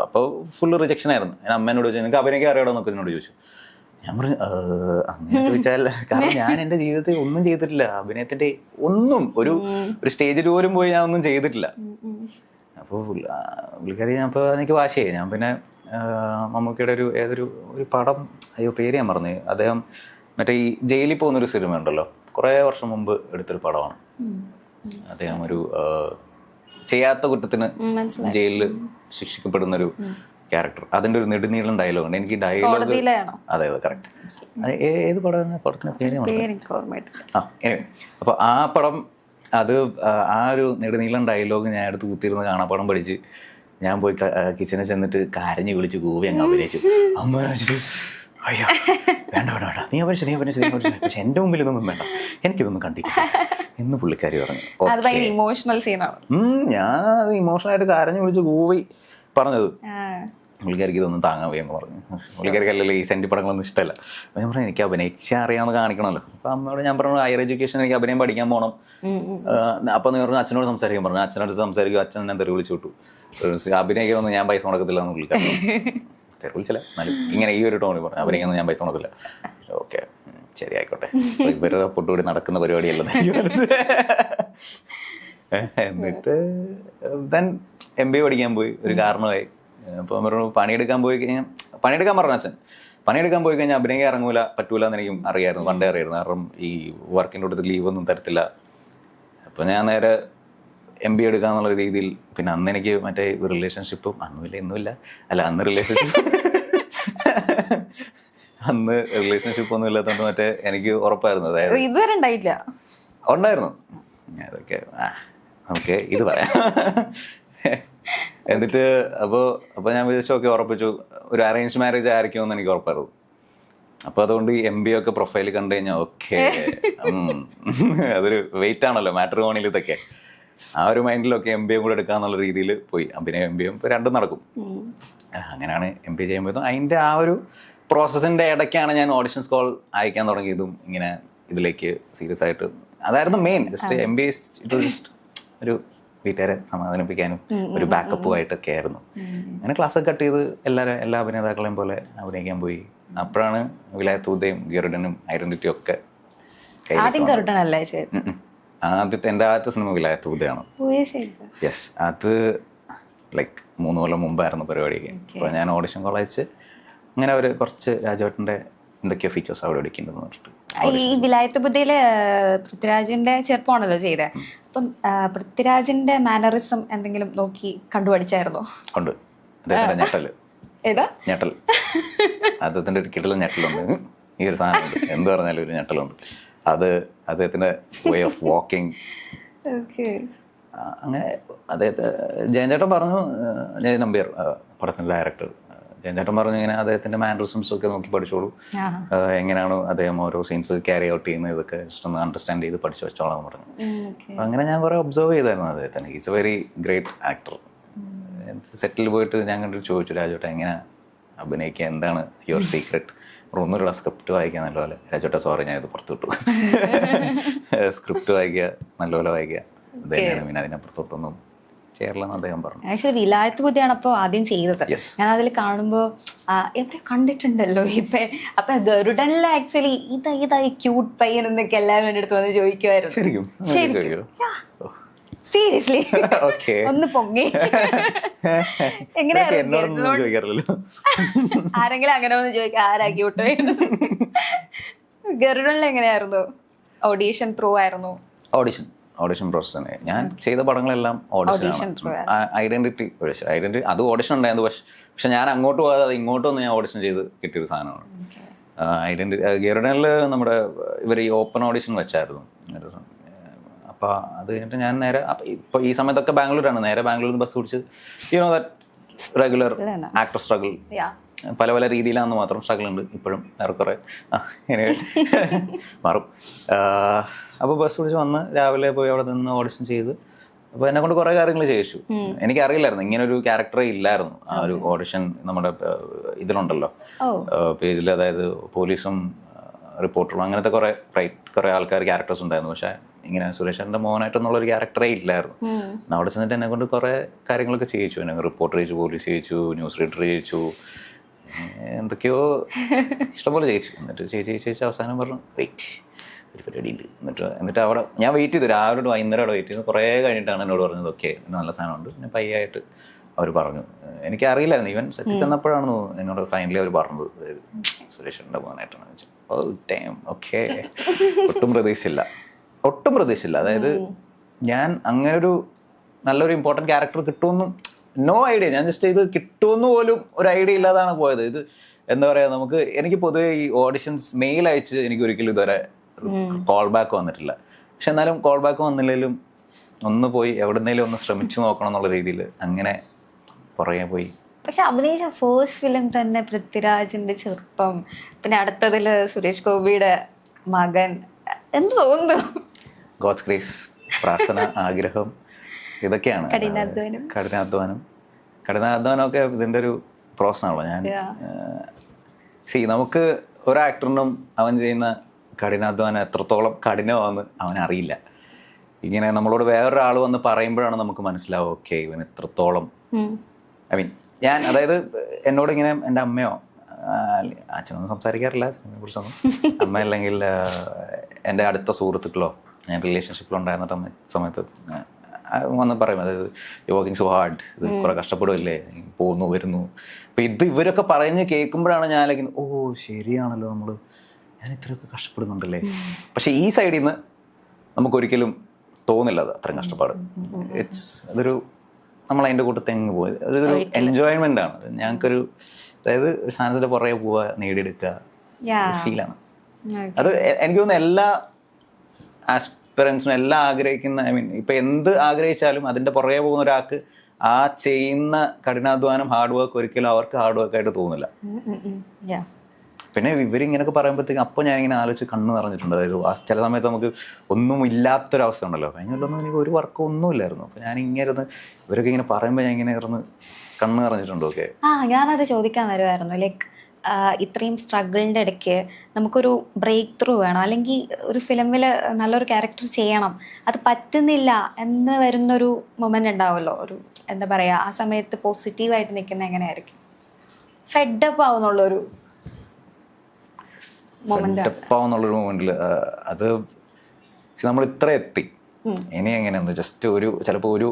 അപ്പോൾ ഫുള്ള് റിജക്ഷൻ ആയിരുന്നു. ഞാൻ അമ്മേനോട് ചോദിച്ചു എനിക്ക് അഭിനയിക്കാൻ അറിയാമോ എന്നൊക്കെ എന്നോട് ചോദിച്ചു. ഞാൻ പറഞ്ഞു അങ്ങനെ ചോദിച്ചാൽ കാരണം ഞാൻ എൻ്റെ ജീവിതത്തിൽ ഒന്നും ചെയ്തിട്ടില്ല, അഭിനയത്തിൻ്റെ ഒന്നും ഒരു സ്റ്റേജിൽ പോലും പോയി ഞാൻ ഒന്നും ചെയ്തിട്ടില്ല. അപ്പോൾ പുള്ളിക്കാരി അപ്പോൾ എനിക്ക് വാശിയായി. ഞാൻ പിന്നെ മമ്മൂക്കയുടെ ഏതൊരു പടം പേര് ഞാൻ പറഞ്ഞു, അദ്ദേഹം മറ്റേ ഈ ജയിലിൽ പോകുന്നൊരു സിനിമ ഉണ്ടല്ലോ, കുറേ വർഷം മുമ്പ് എടുത്തൊരു പടമാണ്. അദ്ദേഹം ഒരു ചെയ്യാത്ത കുറ്റത്തിന് ജയിലിൽ ശിക്ഷിക്കപ്പെടുന്നൊരു ക്യാരക്ടർ. അതിൻ്റെ ഒരു നെടുനീളം ഡയലോഗ് ഉണ്ട്. എനിക്ക് ഡയലോഗ് അതെ കറക്റ്റ്. ഏത് പടത്തിന്റെ പേര് അപ്പോൾ ആ പടം അത് ആ ഒരു നെടുനീളം ഡയലോഗ് ഞാൻ എടുത്ത് കുത്തിയിരുന്ന് കാണാപ്പടം പഠിച്ച് ഞാൻ പോയി കിച്ചണിൽ ചെന്നിട്ട് കരഞ്ഞ് വിളിച്ച് കൂവി അങ്ങ് അഭിനയിച്ചു. അമ്മ അയ്യോ വേണ്ട നീ അഭിനയിച്ചു പക്ഷെ എൻ്റെ മുമ്പിൽ ഇതൊന്നും വേണ്ട, എനിക്കിതൊന്നും കണ്ടില്ല എന്ന് പുള്ളിക്കാരി പറഞ്ഞു. ഞാൻ അത് ഇമോഷണലായിട്ട് കരഞ്ഞ് വിളിച്ച് കൂവി പറഞ്ഞത്. പുള്ളിക്കാരിക്ക് ഇതൊന്നും താങ്ങാൻ വയ്യെന്ന് പറഞ്ഞു. പുള്ളിക്കാരിക്ക് അല്ലല്ലോ ഈ സെൻറ്റി പടങ്ങളൊന്നും ഇഷ്ടമല്ല. അപ്പോൾ ഞാൻ പറഞ്ഞു എനിക്ക് അഭിനയിച്ചാൽ അറിയാമെന്ന് കാണിക്കണമല്ലോ. അപ്പോൾ അമ്മയോട് ഞാൻ പറഞ്ഞു ഹയർ എഡ്യൂക്കേഷൻ എനിക്ക് അഭിനയം പഠിക്കാൻ പോകണം. അപ്പോൾ നീ പറഞ്ഞു അച്ഛനോട് സംസാരിക്കാൻ പറഞ്ഞു. അച്ഛനടുത്ത് സംസാരിക്കും. അച്ഛൻ എന്നെ തെറി വിളിച്ചു വിട്ടു. അഭിനയിക്കാനൊന്നും ഞാൻ പൈസ മുടക്കത്തില്ല എന്ന് പുള്ളിക്കാരി തെറി വിളിച്ചില്ല, എന്നാലും ഇങ്ങനെ ഈ ഒരു ടോണിൽ പറഞ്ഞു അഭിനയിക്കാനൊന്നും ഞാൻ പൈസ മുടക്കില്ല. ഓക്കെ ശരി ആയിക്കോട്ടെ, ഇവരുടെ പൊട്ടുകൂടി നടക്കുന്ന പരിപാടിയല്ല. എന്നിട്ട് ദെൻ MBA പഠിക്കാൻ പോയി. ഒരു കാരണമായി. അപ്പോൾ പറഞ്ഞു പണിയെടുക്കാൻ പോയി കഴിഞ്ഞാൽ പണിയെടുക്കാൻ പറഞ്ഞു അച്ഛൻ. പണിയെടുക്കാൻ പോയി കഴിഞ്ഞാൽ അഭിനയിക്കാൻ പറ്റൂല എന്ന് എനിക്കും അറിയായിരുന്നു, പണ്ടേ അറിയായിരുന്നു. കാരണം ഈ വർക്കിൻ്റെ കൂട്ടത്തിൽ ലീവൊന്നും തരത്തില്ല. അപ്പോൾ ഞാൻ നേരെ MBA എടുക്കാന്നുള്ള രീതിയിൽ. പിന്നെ അന്ന് എനിക്ക് മറ്റേ റിലേഷൻഷിപ്പും അന്നുമില്ല ഇന്നുമില്ല, അല്ല അന്ന് റിലേഷൻഷിപ്പ് അന്ന് റിലേഷൻഷിപ്പ് ഒന്നും ഇല്ലാത്തതുകൊണ്ട് മറ്റേ എനിക്ക് ഉറപ്പായിരുന്നു, അതായത്
ഇതുവരെ ഉണ്ടായില്ല.
ഉണ്ടായിരുന്നു. അതൊക്കെ നമുക്ക് ഇത് പറയാം. എന്നിട്ട് അപ്പോൾ ഞാൻ വിചാരിച്ചു ഓക്കെ, ഉറപ്പിച്ചു ഒരു അറേഞ്ച് മാരേജ് ആയിരിക്കും എന്ന് എനിക്ക് ഉറപ്പായിരുന്നു. അപ്പോൾ അതുകൊണ്ട് ഈ MBA ഒക്കെ പ്രൊഫൈൽ കണ്ടു കഴിഞ്ഞാൽ ഓക്കെ അതൊരു വെയിറ്റ് ആണല്ലോ മാട്രിമോണിയിൽ ഇതൊക്കെ. ആ ഒരു മൈൻഡിലൊക്കെ MBA കൂടെ എടുക്കാന്നുള്ള രീതിയിൽ പോയി. അഭിനയം MBA ഇപ്പോൾ രണ്ടും നടക്കും. അങ്ങനെയാണ് MBA ചെയ്യുമ്പോഴത്തും അതിൻ്റെ ആ ഒരു പ്രോസസ്സിൻ്റെ ഇടയ്ക്കാണ് ഞാൻ ഓഡിഷൻസ് കോൾ അയക്കാൻ തുടങ്ങിയതും ഇങ്ങനെ ഇതിലേക്ക് സീരിയസ് ആയിട്ട്. അതായിരുന്നു main. Just MBA it was just ഒരു വീട്ടുകാരെ സമാധാനിപ്പിക്കാനും ഒരു ബാക്കപ്പും ആയിട്ടൊക്കെ ആയിരുന്നു. അങ്ങനെ ക്ലാസ് കട്ട് ചെയ്ത് എല്ലാ അഭിനേതാക്കളെയും പോലെ അഭിനയിക്കാൻ പോയി. അപ്പോഴാണ് വിലായത്തൂതയും ഗരുഡനും ഐഡന്റിറ്റിയും ഒക്കെ. എൻ്റെ ആദ്യത്തെ സിനിമ വിലായത്തൂതയാണ്. യെസ്, അത് ലൈക്ക് 3 കൊല്ലം മുമ്പായിരുന്നു പരിപാടിക്ക്. അപ്പോൾ ഞാൻ ഓഡിഷൻ കോൾ അയച്ച് അങ്ങനെ അവർ കുറച്ച് രാജുവേട്ടൻ്റെ എന്തൊക്കെയോ ഫീച്ചേഴ്സ് അവിടെ എടുക്കേണ്ടതെന്ന് പറഞ്ഞിട്ട്.
ഈ വിലായത്ത് ബുദ്ധയില് പൃഥ്വിരാജിന്റെ ചെറുപ്പമാണല്ലോ ചെയ്തത്. അപ്പം പൃഥ്വിരാജിന്റെ മാനറിസം എന്തെങ്കിലും നോക്കി കണ്ടുപഠിച്ചായിരുന്നോ?
ഉണ്ട്. അദ്ദേഹത്തിന്റെ ഞെട്ടല്,
ഏതാ
ഞെട്ടൽ, അദ്ദേഹത്തിന്റെ ഒരു കിടല ഞെട്ടലുണ്ട്. ഈ ഒരു സാധനം എന്ത് പറഞ്ഞാലും ഒരു ഞെട്ടലുണ്ട്. അത് അദ്ദേഹത്തിന്റെ വേ ഓഫ് വാക്കിംഗ്. അങ്ങനെ അദ്ദേഹത്തെ ജയൻചേട്ടൻ പറഞ്ഞു, ജയൻ നമ്പ്യാർ പടത്തിന്റെ ഡയറക്ടർ, ജയൻചേട്ടൻ പറഞ്ഞു ഇങ്ങനെ അദ്ദേഹത്തിന്റെ മാനറിസംസ് ഒക്കെ നോക്കി പഠിച്ചോളൂ, എങ്ങനെയാണ് അദ്ദേഹം ഓരോ സീൻസ് ക്യാരി ഔട്ട് ചെയ്യുന്നത്, ഇതൊക്കെ ജസ്റ്റ് ഒന്ന് അണ്ടർസ്റ്റാൻഡ് ചെയ്ത് പഠിച്ചു വെച്ചോളാം പറഞ്ഞു. അപ്പം അങ്ങനെ ഞാൻ കുറെ ഒബ്സർവ് ചെയ്തായിരുന്നു അദ്ദേഹത്തിന്. Is a very great actor. സെറ്റിൽ പോയിട്ട് ഞാൻ കണ്ടിട്ട് ചോദിച്ചു, രാജോട്ട എങ്ങനെ അഭിനയിക്കുക, എന്താണ് യുവർ സീക്രട്ട്? ഒന്നുമില്ല, സ്ക്രിപ്റ്റ് വായിക്കുക നല്ലപോലെ. രാജോട്ട സോറി ഞാൻ ഇത് പുറത്തു വിട്ടു. സ്ക്രിപ്റ്റ് വായിക്കുക, നല്ലപോലെ വായിക്കുക, അത് തന്നെയാണ്. പിന്നെ അതിനപ്പുറത്തോട്ടൊന്നും ചേരലെന്ന് അദ്ദേഹം പറഞ്ഞു.
ആക്ച്വലി വിലായത്ത് ബുദ്ധിയാണ് അപ്പോൾ ആദ്യം ചെയ്തത്. ഞാൻ അതിൽ കാണുമ്പോൾ എവിടെ കണ്ടിട്ടുണ്ടല്ലോ ഇപ്പൊ. അപ്പൊ ഗരുഡനിൽ ആക്ച്വലി ഇതായി ക്യൂട്ട് പയ്യൻ എന്നൊക്കെ എല്ലാവരും എൻ്റെ അടുത്ത് വന്ന് ചോദിക്കുമായിരുന്നു. ശരിക്കും സീരിയസ്ലി ഒന്ന് പൊങ്ങി. എങ്ങനെയായിരുന്നു? ആരെങ്കിലും അങ്ങനെ ഒന്ന് ചോദിക്കാം, ആരാ ക്യൂട്ട്? ഗരുഡനിൽ എങ്ങനെയായിരുന്നു? ഓഡീഷൻ ത്രൂ ആയിരുന്നു?
ഓഡിഷൻ പ്രോസസ് തന്നെ. ഞാൻ ചെയ്ത പടങ്ങളെല്ലാം ഓഡിഷനാണ്. ഐഡന്റിറ്റി അത് ഓഡിഷൻ ഉണ്ടായിരുന്നു. പക്ഷെ ഞാൻ അങ്ങോട്ട് പോകാതെ അത് ഇങ്ങോട്ടൊന്ന് ഞാൻ ഓഡിഷൻ ചെയ്ത് കിട്ടിയൊരു സാധനമാണ് ഐഡന്റിറ്റി. ഗരുഡനിൽ നമ്മുടെ ഇവർ ഈ ഓപ്പൺ ഓഡിഷൻ വെച്ചായിരുന്നു. അപ്പോൾ അത് കഴിഞ്ഞിട്ട് ഞാൻ നേരെ, ഇപ്പോൾ ഈ സമയത്തൊക്കെ ബാംഗ്ലൂരാണ്, നേരെ ബാംഗ്ലൂരിൽ നിന്ന് ബസ് പിടിച്ച് റെഗുലർ ആക്ടർ സ്ട്രഗിൾ പല പല രീതിയിലാണെന്ന് മാത്രം സ്ട്രഗിൾ ഉണ്ട് ഇപ്പോഴും. ഏറെക്കുറെ മാറും. അപ്പോൾ ബസ് പിടിച്ച് വന്ന് രാവിലെ പോയി അവിടെ നിന്ന് ഓഡിഷൻ ചെയ്ത്. അപ്പോൾ എന്നെ കൊണ്ട് കുറേ കാര്യങ്ങൾ ചെയ്യിച്ചു. എനിക്കറിയില്ലായിരുന്നു, ഇങ്ങനെ ഒരു ക്യാരക്ടറേ ഇല്ലായിരുന്നു ആ ഒരു ഓഡിഷൻ നമ്മുടെ ഇതിലുണ്ടല്ലോ പേജിൽ. അതായത് പോലീസും റിപ്പോർട്ടറും അങ്ങനത്തെ കുറേ ആൾക്കാർ ക്യാരക്ടേഴ്സ് ഉണ്ടായിരുന്നു. പക്ഷേ ഇങ്ങനെ സുരേഷന്റെ മോനായിട്ടെന്നുള്ളൊരു ക്യാരക്ടറേ ഇല്ലായിരുന്നു. അവിടെ ചെന്നിട്ട് എന്നെ കൊണ്ട് കുറേ കാര്യങ്ങളൊക്കെ ചെയ്യിച്ചു. എന്നെ റിപ്പോർട്ടർ ചെയ്യിച്ചു, പോലീസ് ചെയ്യിച്ചു, ന്യൂസ് റീഡർ ചെയ്യിച്ചു, എന്തൊക്കെയോ ഇഷ്ടംപോലെ ചെയ്യിച്ചു. എന്നിട്ട് ചേച്ചി അവസാനം പറഞ്ഞു വെയിറ്റ്, ഒരു പരിപാടി ഉണ്ട്. എന്നിട്ട് അവിടെ ഞാൻ വെയിറ്റ് ചെയ്തു, രാവിലെ വൈകുന്നേരം അവിടെ വെയിറ്റ് ചെയ്തു. കുറേ കഴിഞ്ഞിട്ടാണ് എന്നോട് പറഞ്ഞത് ഓക്കെ നല്ല സാധനമുണ്ട്. പിന്നെ പയ്യായിട്ട് അവർ പറഞ്ഞു. എനിക്കറിയില്ലായിരുന്നു, ഈവൻ സെറ്റിൽ ചെന്നപ്പോഴാണ് എന്നോട് ഫൈനലി അവർ പറഞ്ഞത് സുരേഷിൻ്റെ മോനായിട്ടാണ് വെച്ചത്. ഓ ടൈം ഓക്കെ. ഒട്ടും പ്രതീക്ഷയില്ല. അതായത് ഞാൻ അങ്ങനെ ഒരു നല്ലൊരു ഇമ്പോർട്ടൻറ്റ് ക്യാരക്ടർ കിട്ടുമെന്നും നോ ഐഡിയ. ഞാൻ ജസ്റ്റ് ഇത് കിട്ടുമെന്ന് പോലും ഒരു ഐഡിയ ഇല്ലാതാണ് പോയത്. ഇത് എന്താ പറയുക, എനിക്ക് പൊതുവെ ഈ ഓഡിഷൻസ് മെയിൽ അയച്ച് എനിക്ക് ഒരിക്കലും ഇതുവരെ കോൾ ബാക്ക് വന്നിട്ടില്ല. പക്ഷെ എന്നാലും കോൾ ബാക്ക് വന്നില്ലെങ്കിലും ഒന്ന് പോയി എവിടെന്നേലും ഒന്ന് ശ്രമിച്ചു നോക്കണം എന്നുള്ള രീതിയിൽ അങ്ങനെ പുറകെ പോയി.
പക്ഷെ അഭിനയിച്ച ഫസ്റ്റ് ഫിലിം തന്നെ പൃഥ്വിരാജിന്റെ ചെറുപ്പം, പിന്നെ അടുത്തതില് സുരേഷ് ഗോപിയുടെ മകൻ, എന്ത് തോന്നുന്നു?
ഗോഡ്സ് ഗ്രേസ്, പ്രാർത്ഥന, ആഗ്രഹം, ഇതൊക്കെയാണ്. കഠിനാധ്വാനമൊക്കെ ഇതിൻ്റെ ഒരു പ്രോസസ്സാണല്ലോ. ഞാൻ നമുക്ക് ഒരു ആക്ടറിനും അവൻ ചെയ്യുന്ന കഠിനാധ്വാനം എത്രത്തോളം കഠിനമാണെന്ന് അവനറിയില്ല. ഇങ്ങനെ നമ്മളോട് വേറൊരാൾ വന്ന് പറയുമ്പോഴാണ് നമുക്ക് മനസ്സിലാവും ഓക്കെ ഇവൻ എത്രത്തോളം. ഐ മീൻ അതായത് എന്നോട് ഇങ്ങനെ എൻ്റെ അമ്മയോ അച്ഛനൊന്നും സംസാരിക്കാറില്ല അതിനെ കുറിച്ചൊന്നും. അമ്മ അല്ലെങ്കിൽ എൻ്റെ അടുത്ത സുഹൃത്തുക്കളോ ഞാൻ റിലേഷൻഷിപ്പിലുണ്ടായിരുന്ന സമയത്ത് വന്ന് പറയും, അതായത് യു വർക്കിംഗ് സോ ഹാർഡ്, ഇത് കുറെ കഷ്ടപ്പെടുമല്ലേ, പോകുന്നു വരുന്നു. അപ്പം ഇവരൊക്കെ പറഞ്ഞ് കേൾക്കുമ്പോഴാണ് ഞാൻ ആലോചിക്കുന്നത് ഓ ശരിയാണല്ലോ, ഞാൻ ഇത്രയൊക്കെ കഷ്ടപ്പെടുന്നുണ്ടല്ലേ. പക്ഷെ ഈ സൈഡിൽ നിന്ന് നമുക്കൊരിക്കലും തോന്നില്ല അത് അത്രയും കഷ്ടപ്പാട്. അതൊരു നമ്മൾ അതിൻ്റെ കൂട്ടത്തിൽ എങ്ങ് പോയി അതൊരു എൻജോയ്മെൻ്റ് ആണ്. ഞങ്ങൾക്കൊരു അതായത് ഒരു സാധനത്തിൻ്റെ പുറകെ പോവുക, നേടിയെടുക്കുക, ഫീലാണ് അത്. എനിക്ക് തോന്നുന്നു എല്ലാ ആസ്പിറൻസിനും എല്ലാം ആഗ്രഹിക്കുന്ന, ഐ മീൻ ഇപ്പം എന്ത് ആഗ്രഹിച്ചാലും അതിൻ്റെ പുറകെ പോകുന്ന ഒരാൾക്ക് ആ ചെയ്യുന്ന കഠിനാധ്വാനം, ഹാർഡ് വർക്ക് ഒരിക്കലും അവർക്ക് ഹാർഡ് വർക്കായിട്ട് തോന്നില്ല. പിന്നെ ഇവരിങ്ങനെയൊക്കെ പറയുമ്പോഴത്തേക്കും അപ്പോൾ ഞാനിങ്ങനെ ആലോചിച്ച് കണ്ണ് നിറഞ്ഞിട്ടുണ്ട്. അതായത് ചില സമയത്ത് നമുക്ക് ഒന്നും ഇല്ലാത്തൊരവസ്ഥ ഉണ്ടല്ലോ. കഴിഞ്ഞൊന്നും എനിക്ക് ഒരു വർക്കും ഒന്നുമില്ലായിരുന്നു. അപ്പോൾ ഞാൻ ഇങ്ങനെ ഇരുന്ന് ഇവരൊക്കെ ഇങ്ങനെ പറയുമ്പോൾ ഞാൻ ഇങ്ങനെ ഇരുന്ന് കണ്ണ് നിറഞ്ഞിട്ടുണ്ട്. ഓക്കെ,
ഞാനത് ചോദിക്കാൻ വരുമായിരുന്നു. ലൈക്ക് ഇത്രയും സ്ട്രഗിളിൻ്റെ ഇടയ്ക്ക് നമുക്കൊരു ബ്രേക്ക് ത്രൂ വേണം, അല്ലെങ്കിൽ ഒരു ഫിലിമിൽ നല്ലൊരു ക്യാരക്ടർ ചെയ്യണം, അത് പറ്റുന്നില്ല എന്ന് വരുന്നൊരു മൊമെൻ്റ് ഉണ്ടാവുമല്ലോ. ഒരു എന്താ പറയുക, ആ സമയത്ത് പോസിറ്റീവായിട്ട് നിൽക്കുന്ന എങ്ങനെയായിരിക്കും? ഫെഡപ്പ് ആവുന്നുള്ളൊരു
ടെപ്പാവുന്നുള്ളൊരു മൊമെന്റിൽ അത് നമ്മൾ ഇത്ര എത്തി, ഇനി എങ്ങനെയാന്ന് ജസ്റ്റ് ഒരു ചിലപ്പോൾ ഒരു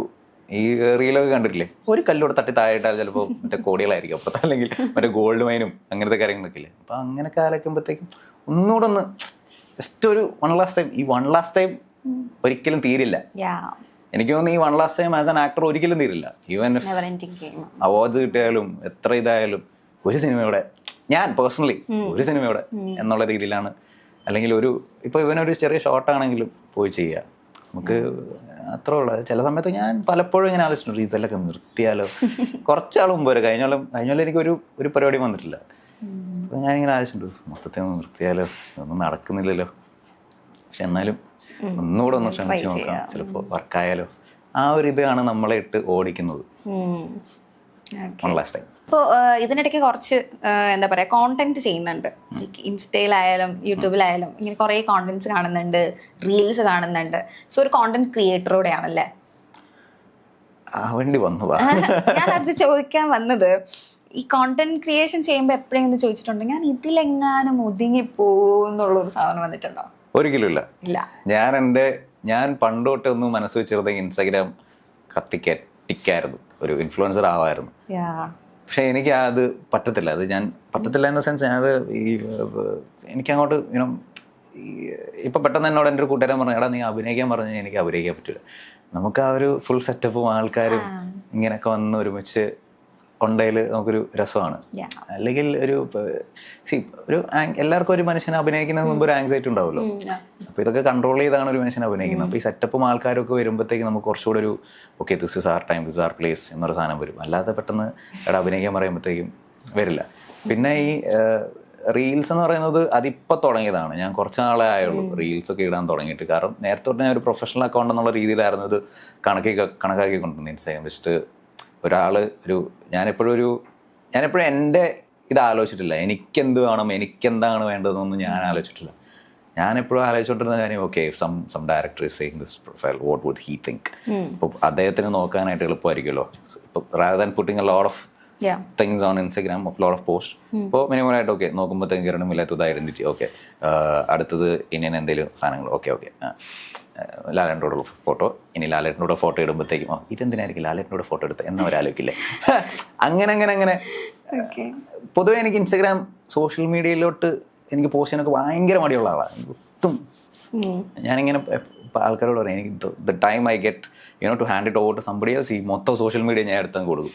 ഈ റീലൊക്കെ കണ്ടിട്ടില്ലേ, ഒരു കല്ലൂടെ തട്ടി താഴെയിട്ടാൽ ചിലപ്പോൾ മറ്റേ കോടികളായിരിക്കും അപ്പുറത്ത്, അല്ലെങ്കിൽ മറ്റേ ഗോൾഡ് മൈനും അങ്ങനത്തെ കാര്യങ്ങളൊക്കെ ഇല്ലേ. അപ്പം അങ്ങനെയൊക്കെ ആലോചിക്കുമ്പോഴത്തേക്കും ഒന്നുകൂടെ ഒന്ന് ജസ്റ്റ് ഒരു വൺ ലാസ്റ്റ് ടൈം ഒരിക്കലും തീരില്ല. എനിക്ക് തോന്നുന്നു ഈ one last time as an actor ഒരിക്കലും തീരില്ല. ഈവൻ അവാർഡ്സ് കിട്ടിയാലും എത്ര ഇതായാലും ഒരു സിനിമയുടെ, ഞാൻ പേഴ്സണലി ഒരു സിനിമയുടെ എന്നുള്ള രീതിയിലാണ്, അല്ലെങ്കിൽ ഒരു ഇപ്പോൾ ഇവനൊരു ചെറിയ ഷോർട്ടാണെങ്കിലും പോയി ചെയ്യുക, നമുക്ക് അത്ര ഉള്ളത്. ചില സമയത്ത് ഞാൻ പലപ്പോഴും ഇങ്ങനെ ആലോചിച്ചിട്ടുണ്ട്, ഇതെല്ലാം നിർത്തിയാലോ. കുറച്ചാൾ മുമ്പ് വരെ കഴിഞ്ഞാലും എനിക്ക് ഒരു പരിപാടി വന്നിട്ടില്ല. അപ്പോൾ ഞാനിങ്ങനെ ആലോചിച്ചിട്ടുണ്ട്, മൊത്തത്തിൽ ഒന്ന് നിർത്തിയാലോ, ഒന്നും നടക്കുന്നില്ലല്ലോ. പക്ഷെ എന്നാലും ഒന്നുകൂടെ ഒന്ന് ശ്രമിച്ചു നോക്കാം, ചിലപ്പോൾ വർക്കായാലോ. ആ ഒരു ഇതാണ് നമ്മളെ ഇട്ട് ഓടിക്കുന്നത്. ലാസ്റ്റ് ടൈം
ഇപ്പോൾ ഇതിനിടയ്ക്ക് കുറച്ച് എന്താ പറയുക കോണ്ടന്റ് ചെയ്യുന്നുണ്ട്. ഇൻസ്റ്റയിലായാലും യൂട്യൂബിലായാലും ഇങ്ങനെ കുറേ കോണ്ടന്റ്സ് കാണുന്നുണ്ട്, റീൽസ് കാണുന്നുണ്ട്. സോ ഒരു കോണ്ടന്റ് ക്രിയേറ്ററോടെ ആണല്ലേ
വേണ്ടി വന്നതാ
ഞാനത് ചോദിക്കാൻ വന്നത്. ഈ കോണ്ടന്റ് ക്രിയേഷൻ ചെയ്യുമ്പോൾ എപ്പോഴെങ്കിലും ചോദിച്ചിട്ടുണ്ടോ, ഞാൻ ഇതിലെങ്ങാനും ഒതുങ്ങിപ്പോന്നുള്ളൊരു സാധനം വന്നിട്ടുണ്ടോ?
ഒരിക്കലും ഇല്ല. ഞാൻ പണ്ട് തൊട്ടേ ഒന്ന് മനസ്സ് വെച്ചിരുന്നെങ്കിൽ ഇൻസ്റ്റാഗ്രാം ടിക്കായിരുന്നു, ഒരു ഇൻഫ്ലുവൻസർ ആവായിരുന്നു. പക്ഷെ എനിക്ക് അത് പറ്റത്തില്ല. എന്ന സെൻസ് ഞാനത് എനിക്കങ്ങോട്ട് ഇപ്പം പെട്ടെന്ന് എന്നോട് എൻ്റെ ഒരു കൂട്ടുകാരൻ പറഞ്ഞു, എടാ നീ അഭിനയിക്കാൻ പറഞ്ഞാൽ എനിക്ക് അഭിനയിക്കാൻ പറ്റില്ല. നമുക്ക് ആ ഒരു ഫുൾ സെറ്റപ്പും ആൾക്കാരും ഇങ്ങനെയൊക്കെ വന്ന് ഒരുമിച്ച് കൊണ്ടതിൽ നമുക്കൊരു രസമാണ്. അല്ലെങ്കിൽ ഒരു എല്ലാവർക്കും ഒരു മനുഷ്യനെ അഭിനയിക്കുന്നതിന് മുമ്പ് ഒരു ആങ്സൈറ്റി ഉണ്ടാവുമല്ലോ. അപ്പോൾ ഇതൊക്കെ കൺട്രോൾ ചെയ്താണ് ഒരു മനുഷ്യനെ അഭിനയിക്കുന്നത്. അപ്പോൾ ഈ സെറ്റപ്പും ആൾക്കാരൊക്കെ വരുമ്പോഴത്തേക്ക് നമുക്ക് കുറച്ചുകൂടെ ഒരു okay this is our time, this our place എന്നൊരു സാധനം വരും. അല്ലാതെ പെട്ടെന്ന് ഇവിടെ അഭിനയിക്കാൻ പറയുമ്പോഴത്തേക്കും വരില്ല. പിന്നെ ഈ റീൽസ് എന്ന് പറയുന്നത് അതിപ്പോൾ തുടങ്ങിയതാണ്. ഞാൻ കുറച്ച് നാളെ ആയുള്ളൂ റീൽസ് ഒക്കെ ഇടാൻ തുടങ്ങിയിട്ട്. കാരണം നേരത്തെ തൊട്ട് ഞാൻ ഒരു പ്രൊഫഷണൽ അക്കൗണ്ട് എന്നുള്ള രീതിയിലായിരുന്നു ഇത് കണക്കാക്കിക്കൊണ്ടിരുന്നത്. ഇൻസ്റ്റാഗ്രാം ജസ്റ്റ് ഒരാൾ ഞാനെപ്പോഴും എൻ്റെ ഇത് ആലോചിച്ചിട്ടില്ല. എനിക്കെന്ത് വേണം, എനിക്കെന്താണ് വേണ്ടതെന്നൊന്നും ഞാൻ ആലോചിച്ചിട്ടില്ല. ഞാനെപ്പോഴും ആലോചിച്ചുകൊണ്ടിരുന്ന കാര്യം okay some director is saying this profile, what would he think. ഇപ്പോൾ അദ്ദേഹത്തിന് നോക്കാനായിട്ട് എളുപ്പമായിരിക്കുമല്ലോ. ഇപ്പോൾ rather than putting a lot of things on Instagram, of lot of post. ഇപ്പോൾ മിനിമലായിട്ട് ഓക്കെ നോക്കുമ്പോഴത്തേക്കും കിരണമില്ലാത്തത് ഐഡന്റിറ്റി, ഓക്കെ അടുത്തത് ഇനിയൻ എന്തെങ്കിലും സാധനങ്ങൾ, ഓക്കെ ലാലേട്ടനോടുള്ള ഫോട്ടോ. ഇനി ലാലേട്ടനോട് ഫോട്ടോ ഇടുമ്പോഴത്തേക്കും ഇതെന്തിനായിരിക്കും ലാലേട്ടനോട് ഫോട്ടോ എടുത്തത് എന്നവരാലോചിക്കില്ലേ. അങ്ങനെ പൊതുവെ എനിക്ക് ഇൻസ്റ്റാഗ്രാം സോഷ്യൽ മീഡിയയിലോട്ട് എനിക്ക് പോസ്റ്റ് ചെയ്യാനൊക്കെ ഭയങ്കര മടിയുള്ള ആളാണ്. ഒട്ടും ഞാനിങ്ങനെ ആൾക്കാരോട് പറയാം, എനിക്ക് the time I get to hand it over to somebody else, ഈ മൊത്തം സോഷ്യൽ മീഡിയ ഞാൻ എടുത്തങ്ങ് കൊടുക്കും.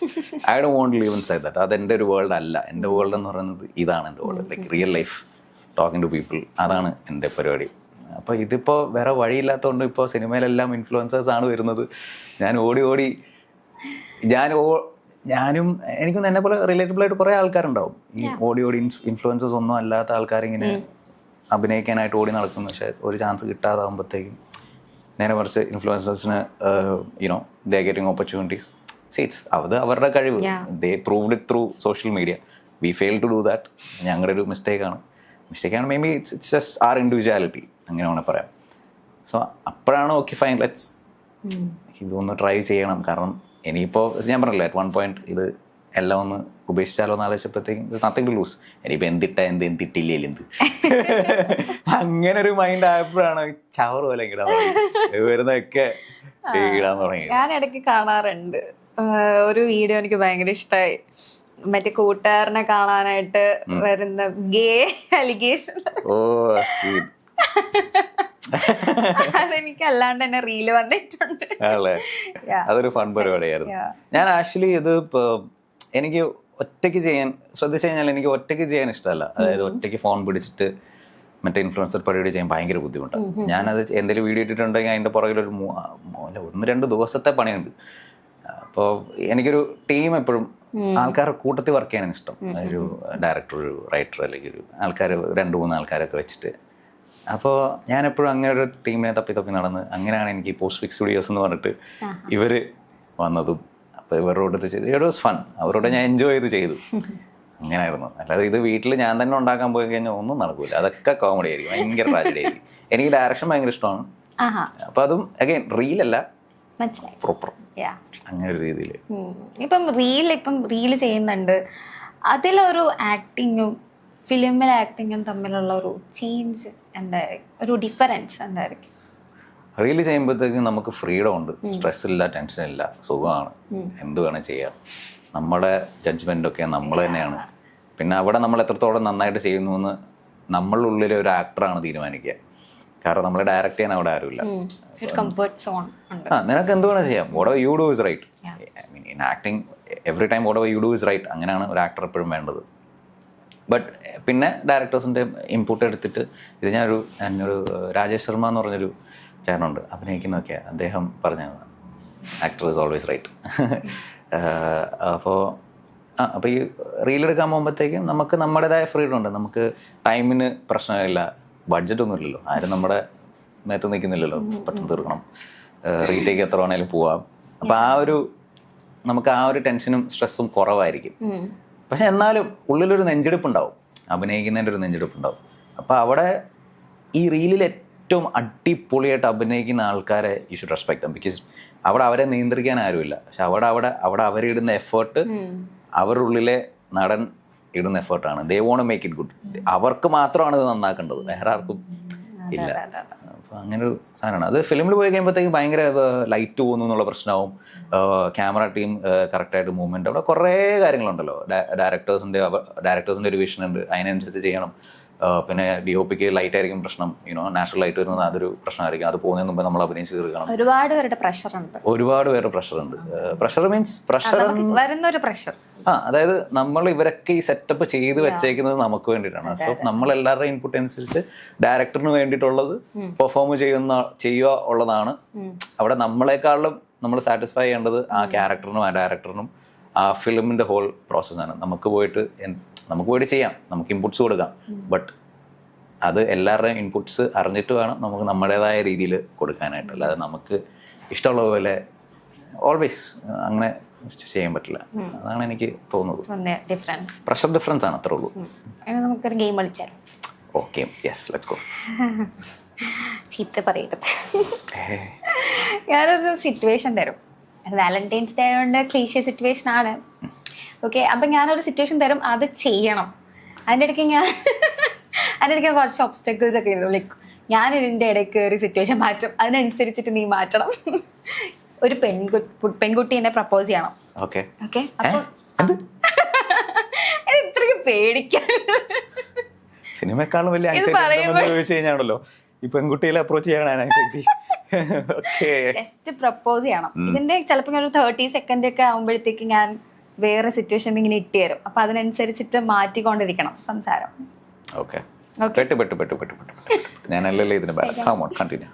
I don't want to live inside that. അത് എൻ്റെ ഒരു വേൾഡ് അല്ല. എൻ്റെ വേൾഡ് എന്ന് പറയുന്നത് ഇതാണ് എൻ്റെ world, like real life, talking to people. അതാണ് എൻ്റെ പരിപാടി. അപ്പോൾ ഇതിപ്പോൾ വേറെ വഴിയില്ലാത്തതുകൊണ്ട് ഇപ്പോൾ സിനിമയിലെല്ലാം ഇൻഫ്ലുവൻസേഴ്സാണ് വരുന്നത്. ഞാനും എനിക്കൊന്നും എന്നെ പോലെ റിലേറ്റബിൾ ആയിട്ട് കുറേ ആൾക്കാരുണ്ടാവും. ഈ ഓടി ഇൻഫ്ലുവൻസേഴ്സ് ഒന്നും അല്ലാത്ത ആൾക്കാരിങ്ങനെ അഭിനയിക്കാനായിട്ട് ഓടി നടക്കുന്നു. പക്ഷേ ഒരു ചാൻസ് കിട്ടാതാകുമ്പോഴത്തേക്കും നേരെ മറിച്ച് ഇൻഫ്ലുവൻസേഴ്സിന് ദേ ഗെറ്റിംഗ് ഓപ്പർച്യൂണിറ്റീസ്. അത് അവരുടെ കഴിവ്. They proved it through social media. We fail to do that. ഞങ്ങളുടെ ഒരു മിസ്റ്റേക്കാണ്. Maybe it's just our individuality, അങ്ങനെ വേണമെങ്കിൽ പറയാം. സോ അപ്പോഴാണ് ഓക്കെ ഫൈൻ, ലെറ്റ്സ് ഇതൊന്ന് ട്രൈ ചെയ്യണം. കാരണം ഇനിയിപ്പോൾ ഞാൻ പറഞ്ഞില്ല അറ്റ് വൺ പോയിന്റ് ഇത് എല്ലാം ഒന്ന് ഉപേക്ഷിച്ചാലോ എന്ന് ആലോചിച്ചപ്പോഴത്തേക്കും നത്തിങ് ടു ലൂസ്. ഇനിയിപ്പോൾ എന്തിട്ടില്ലേ അങ്ങനെ ഒരു മൈൻഡ് ആയപ്പോഴാണ് ചവറ് പോലെ വരുന്നതൊക്കെ ഇടാൻ തുടങ്ങി.
ഞാൻ ഇടയ്ക്ക് കാണാറുണ്ട് ഒരു വീഡിയോ, എനിക്ക് ഭയങ്കര ഇഷ്ടമായി. മറ്റേ കൂട്ടുകാരനെ കാണാനായിട്ട് വരുന്ന ഗേ അലിഗേഷൻ. അതെനിക്ക് അല്ലാണ്ട് തന്നെ റീല് വന്നിട്ടുണ്ട്.
അല്ലേ?
Yeah.
അതൊരു ഫൺ പരിപാടിയായിരുന്നു. ഞാൻ ആക്ച്വലി ഇത് എനിക്ക് ഒറ്റയ്ക്ക് ചെയ്യാൻ ശ്രദ്ധിച്ചു കഴിഞ്ഞാൽ എനിക്ക് ഒറ്റയ്ക്ക് ചെയ്യാൻ ഇഷ്ടമല്ല. അതായത് ഒറ്റയ്ക്ക് ഫോൺ പിടിച്ചിട്ട് മറ്റേ ഇൻഫ്ലുവൻസർ പരിപാടി ചെയ്യാൻ ഭയങ്കര ബുദ്ധിമുട്ടാണ്. ഞാനത് എന്തെങ്കിലും വീഡിയോ ഇട്ടിട്ടുണ്ടെങ്കിൽ അതിൻ്റെ പുറകിലൊരു 1-2 ദിവസത്തെ പണിയുണ്ട്. അപ്പോൾ എനിക്കൊരു ടീം എപ്പോഴും ആൾക്കാരുടെ കൂട്ടത്തിൽ വർക്ക് ചെയ്യാനാണ് ഇഷ്ടം. ഒരു ഡയറക്ടർ, ഒരു റൈറ്റർ, അല്ലെങ്കിൽ ഒരു ആൾക്കാർ 2-3 ആൾക്കാരൊക്കെ വെച്ചിട്ട്. അപ്പോൾ ഞാനെപ്പോഴും അങ്ങനെ ഒരു ടീമിനെ തപ്പി നടന്ന് അങ്ങനെയാണ് എനിക്ക് പോസ്റ്റ് ഫിക്സ് സ്റ്റുഡിയോസ് എന്ന് പറഞ്ഞിട്ട് ഇവർ വന്നതും. അപ്പോൾ ഇവരോട് ചെയ്ത് ഇറ്റ് വാസ് ഫൺ. അവരോട് ഞാൻ എൻജോയ് ചെയ്തു അങ്ങനെയായിരുന്നു. അല്ലാതെ ഇത് വീട്ടിൽ ഞാൻ തന്നെ ഉണ്ടാക്കാൻ പോയി കഴിഞ്ഞാൽ ഒന്നും നടക്കില്ല. അതൊക്കെ കോമഡി ആയിരിക്കും, ഭയങ്കര ട്രാജഡി ആയിരിക്കും. എനിക്ക് ഡയറക്ഷൻ ഭയങ്കര ഇഷ്ടമാണ്. അപ്പോൾ അതും അഗൈൻ റീലല്ല, പ്രോപ്പർ അങ്ങനെ ഒരു രീതിയിൽ.
ഇപ്പം റീല് ചെയ്യുന്നുണ്ട്, അതിലൊരു ആക്ടിങ്ങും ഫിലിമിലെ ആക്ടിങ്ങും തമ്മിലുള്ള ഒരു ചേഞ്ച് എന്തായിരിക്കും, ഒരു ഡിഫറൻസ് എന്തായിരിക്കും?
റീല് ചെയ്യുമ്പോഴത്തേക്കും നമുക്ക് ഫ്രീഡം ഉണ്ട്, സ്ട്രെസ് ഇല്ല, ടെൻഷൻ ഇല്ല, സുഖമാണ്, എന്ത് വേണം ചെയ്യാം. നമ്മുടെ ജഡ്ജ്മെൻ്റൊക്കെ നമ്മൾ തന്നെയാണ്. പിന്നെ അവിടെ നമ്മൾ എത്രത്തോളം നന്നായിട്ട് ചെയ്യുന്നു എന്ന് നമ്മളുടെ ഉള്ളിലെ ഒരു ആക്ടറാണ് തീരുമാനിക്കുക. കാരണം നമ്മൾ ഡയറക്റ്റ് ചെയ്യാൻ അവിടെ ആരുമില്ല. നിനക്ക് എന്ത് വേണം ചെയ്യാം, whatever you do is right. I mean, in acting every time whatever you do is right. അങ്ങനെയാണ് ഒരു ആക്ടർ എപ്പോഴും വേണ്ടത്. ബട്ട് പിന്നെ ഡയറക്ടേഴ്സിൻ്റെ ഇൻപുട്ട് എടുത്തിട്ട് ഇത് ഞാനൊരു രാജേഷ് ശർമ്മ എന്ന് പറഞ്ഞൊരു ചേട്ടനുണ്ട് അഭിനയിക്കുന്നതൊക്കെ, അദ്ദേഹം പറഞ്ഞത് ആക്ടർ ഈസ് ഓൾവേസ് റൈറ്റ്. അപ്പോൾ ഈ റീലെടുക്കാൻ പോകുമ്പോഴത്തേക്കും നമുക്ക് നമ്മുടേതായ ഫ്രീഡം ഉണ്ട്. നമുക്ക് ടൈമിന് പ്രശ്നമില്ല, ബഡ്ജറ്റൊന്നും ഇല്ലല്ലോ, ആരും നമ്മുടെ മേത്ത് നിൽക്കുന്നില്ലല്ലോ, പെട്ടെന്ന് തീർക്കണം, റീടേക്ക് എത്ര വേണേലും പോവാം. അപ്പോൾ നമുക്ക് ആ ഒരു ടെൻഷനും സ്ട്രെസ്സും കുറവായിരിക്കും. പക്ഷെ എന്നാലും ഉള്ളിലൊരു നെഞ്ചെടുപ്പുണ്ടാവും, അഭിനയിക്കുന്നതിൻ്റെ ഒരു നെഞ്ചെടുപ്പുണ്ടാവും. അപ്പോൾ അവിടെ ഈ റീലിൽ ഏറ്റവും അടിപൊളിയായിട്ട് അഭിനയിക്കുന്ന ആൾക്കാരെ you should respect dum. Because അവിടെ അവരെ നിയന്ത്രിക്കാൻ ആരുമില്ല. പക്ഷെ അവിടെ അവരിടുന്ന എഫേർട്ട്, അവരുടെ ഉള്ളിലെ നടൻ ഇടുന്ന എഫേർട്ടാണ്. ദേ വോണ്ട് മേക്ക് ഇറ്റ് ഗുഡ്. അവർക്ക് മാത്രമാണ് ഇത് നന്നാക്കേണ്ടത്, വേറെ ആർക്കും ഇല്ല. അപ്പോൾ അങ്ങനെ ഒരു സാധനമാണ് അത്. ഫിലിമിൽ പോയി കഴിയുമ്പോഴത്തേക്കും ഭയങ്കര ലൈറ്റ് പോകുന്നു എന്നുള്ള പ്രശ്നവും, ക്യാമറ ടീം കറക്റ്റായിട്ട് മൂവ്മെൻറ്റ്, അവിടെ കുറേ കാര്യങ്ങളുണ്ടല്ലോ. ഡയറക്ടേഴ്സിൻ്റെ ഒരു വിഷൻ ഉണ്ട്, അതിനനുസരിച്ച് ചെയ്യണം. പിന്നെ DOPക്ക് ലൈറ്റ് ആയിരിക്കും പ്രശ്നം, നാച്ചുറൽ ലൈറ്റ് വരുന്നത് അതൊരു പ്രശ്നമായിരിക്കും. അത് പോകുന്നതിന് മുമ്പ് നമ്മൾ അഭിനയിച്ച് തീർക്കണം.
ഒരുപാട് പേരുടെ പ്രഷറുണ്ട്.
പ്രഷർ മീൻസ്
പ്രഷർ
അതായത് നമ്മൾ ഇവരൊക്കെ ഈ സെറ്റപ്പ് ചെയ്ത് വെച്ചേക്കുന്നത് നമുക്ക് വേണ്ടിയിട്ടാണ്. സോ നമ്മൾ എല്ലാവരുടെയും ഇൻപുട്ട് അനുസരിച്ച് ഡയറക്ടറിന് വേണ്ടിയിട്ടുള്ളത് പെർഫോം ചെയ്യുക ഉള്ളതാണ്. അവിടെ നമ്മളെക്കാളും നമ്മൾ സാറ്റിസ്ഫൈ ചെയ്യേണ്ടത് ആ ക്യാരക്ടറിനും ആ ഡയറക്ടറിനും ആ ഫിലിമിൻ്റെ ഹോൾ പ്രോസസ്സാണ്. നമുക്ക് പോയിട്ട് ചെയ്യാം, നമുക്ക് ഇൻപുട്സ് കൊടുക്കാം. ബട്ട് അത് എല്ലാവരുടെയും ഇൻപുട്സ് അറിഞ്ഞിട്ട് വേണം നമുക്ക് നമ്മുടേതായ രീതിയിൽ കൊടുക്കാനായിട്ട്. അല്ലാതെ നമുക്ക് ഇഷ്ടമുള്ള പോലെ ഓൾവേസ് അങ്ങനെ ചെയ്യാൻ പറ്റില്ല. അതാണ് എനിക്ക് തോന്നുന്നത്. പ്രഷർ ഡിഫറൻസ് ആണ്, അത്രേ ഉള്ളൂ.
നമുക്കൊരു ഗെയിം കളിച്ചാലോ?
Okay, yes, let's go.
ചീത്ത പറയരുത്. ഞാനൊരു സിറ്റുവേഷൻ തരും. വാലന്റൈൻസ് ഡേ ആയതുകൊണ്ട് ക്ലീഷേ സിറ്റുവേഷൻ ആണ്. ഓക്കെ, അപ്പം ഞാനൊരു സിറ്റുവേഷൻ തരും, അത് ചെയ്യണം. അതിൻ്റെ ഇടയ്ക്ക് കുറച്ച് ഒബ്സ്റ്റക്കിൾസ് ഒക്കെ ഉണ്ട്. ലൈക്ക് ഞാൻ ഇതിൻ്റെ ഇടയ്ക്ക് ഒരു സിറ്റുവേഷൻ മാറ്റും, അതിനനുസരിച്ചിട്ട് നീ മാറ്റണം. ഒരു പെൺകുട്ടി എന്നെ പ്രപ്പോസ് ചെയ്യണം.
ഓക്കെ,
അപ്പൊ ഇത്രയ്ക്ക് പേടിക്കാൻ
സിനിമയെക്കാളും വലിയ ചോദിച്ചു കഴിഞ്ഞാണല്ലോ ഈ പെൺകുട്ടികളെ അപ്രോച്ച് ചെയ്യണം.
ജസ്റ്റ് പ്രപ്പോസ് ചെയ്യണം. ഇതിന്റെ ചിലപ്പോൾ ഒരു 30 സെക്കൻഡ് ഒക്കെ ആകുമ്പോഴത്തേക്ക് ഞാൻ വേറെ സിറ്റുവേഷൻ ഇങ്ങനെ ഇട്ട് തരും. അപ്പൊ അതിനനുസരിച്ചിട്ട് മാറ്റിക്കൊണ്ടിരിക്കണം സംസാരം.
ഞാനല്ലല്ലോ ഇതിന് കണ്ടിന്യൂ.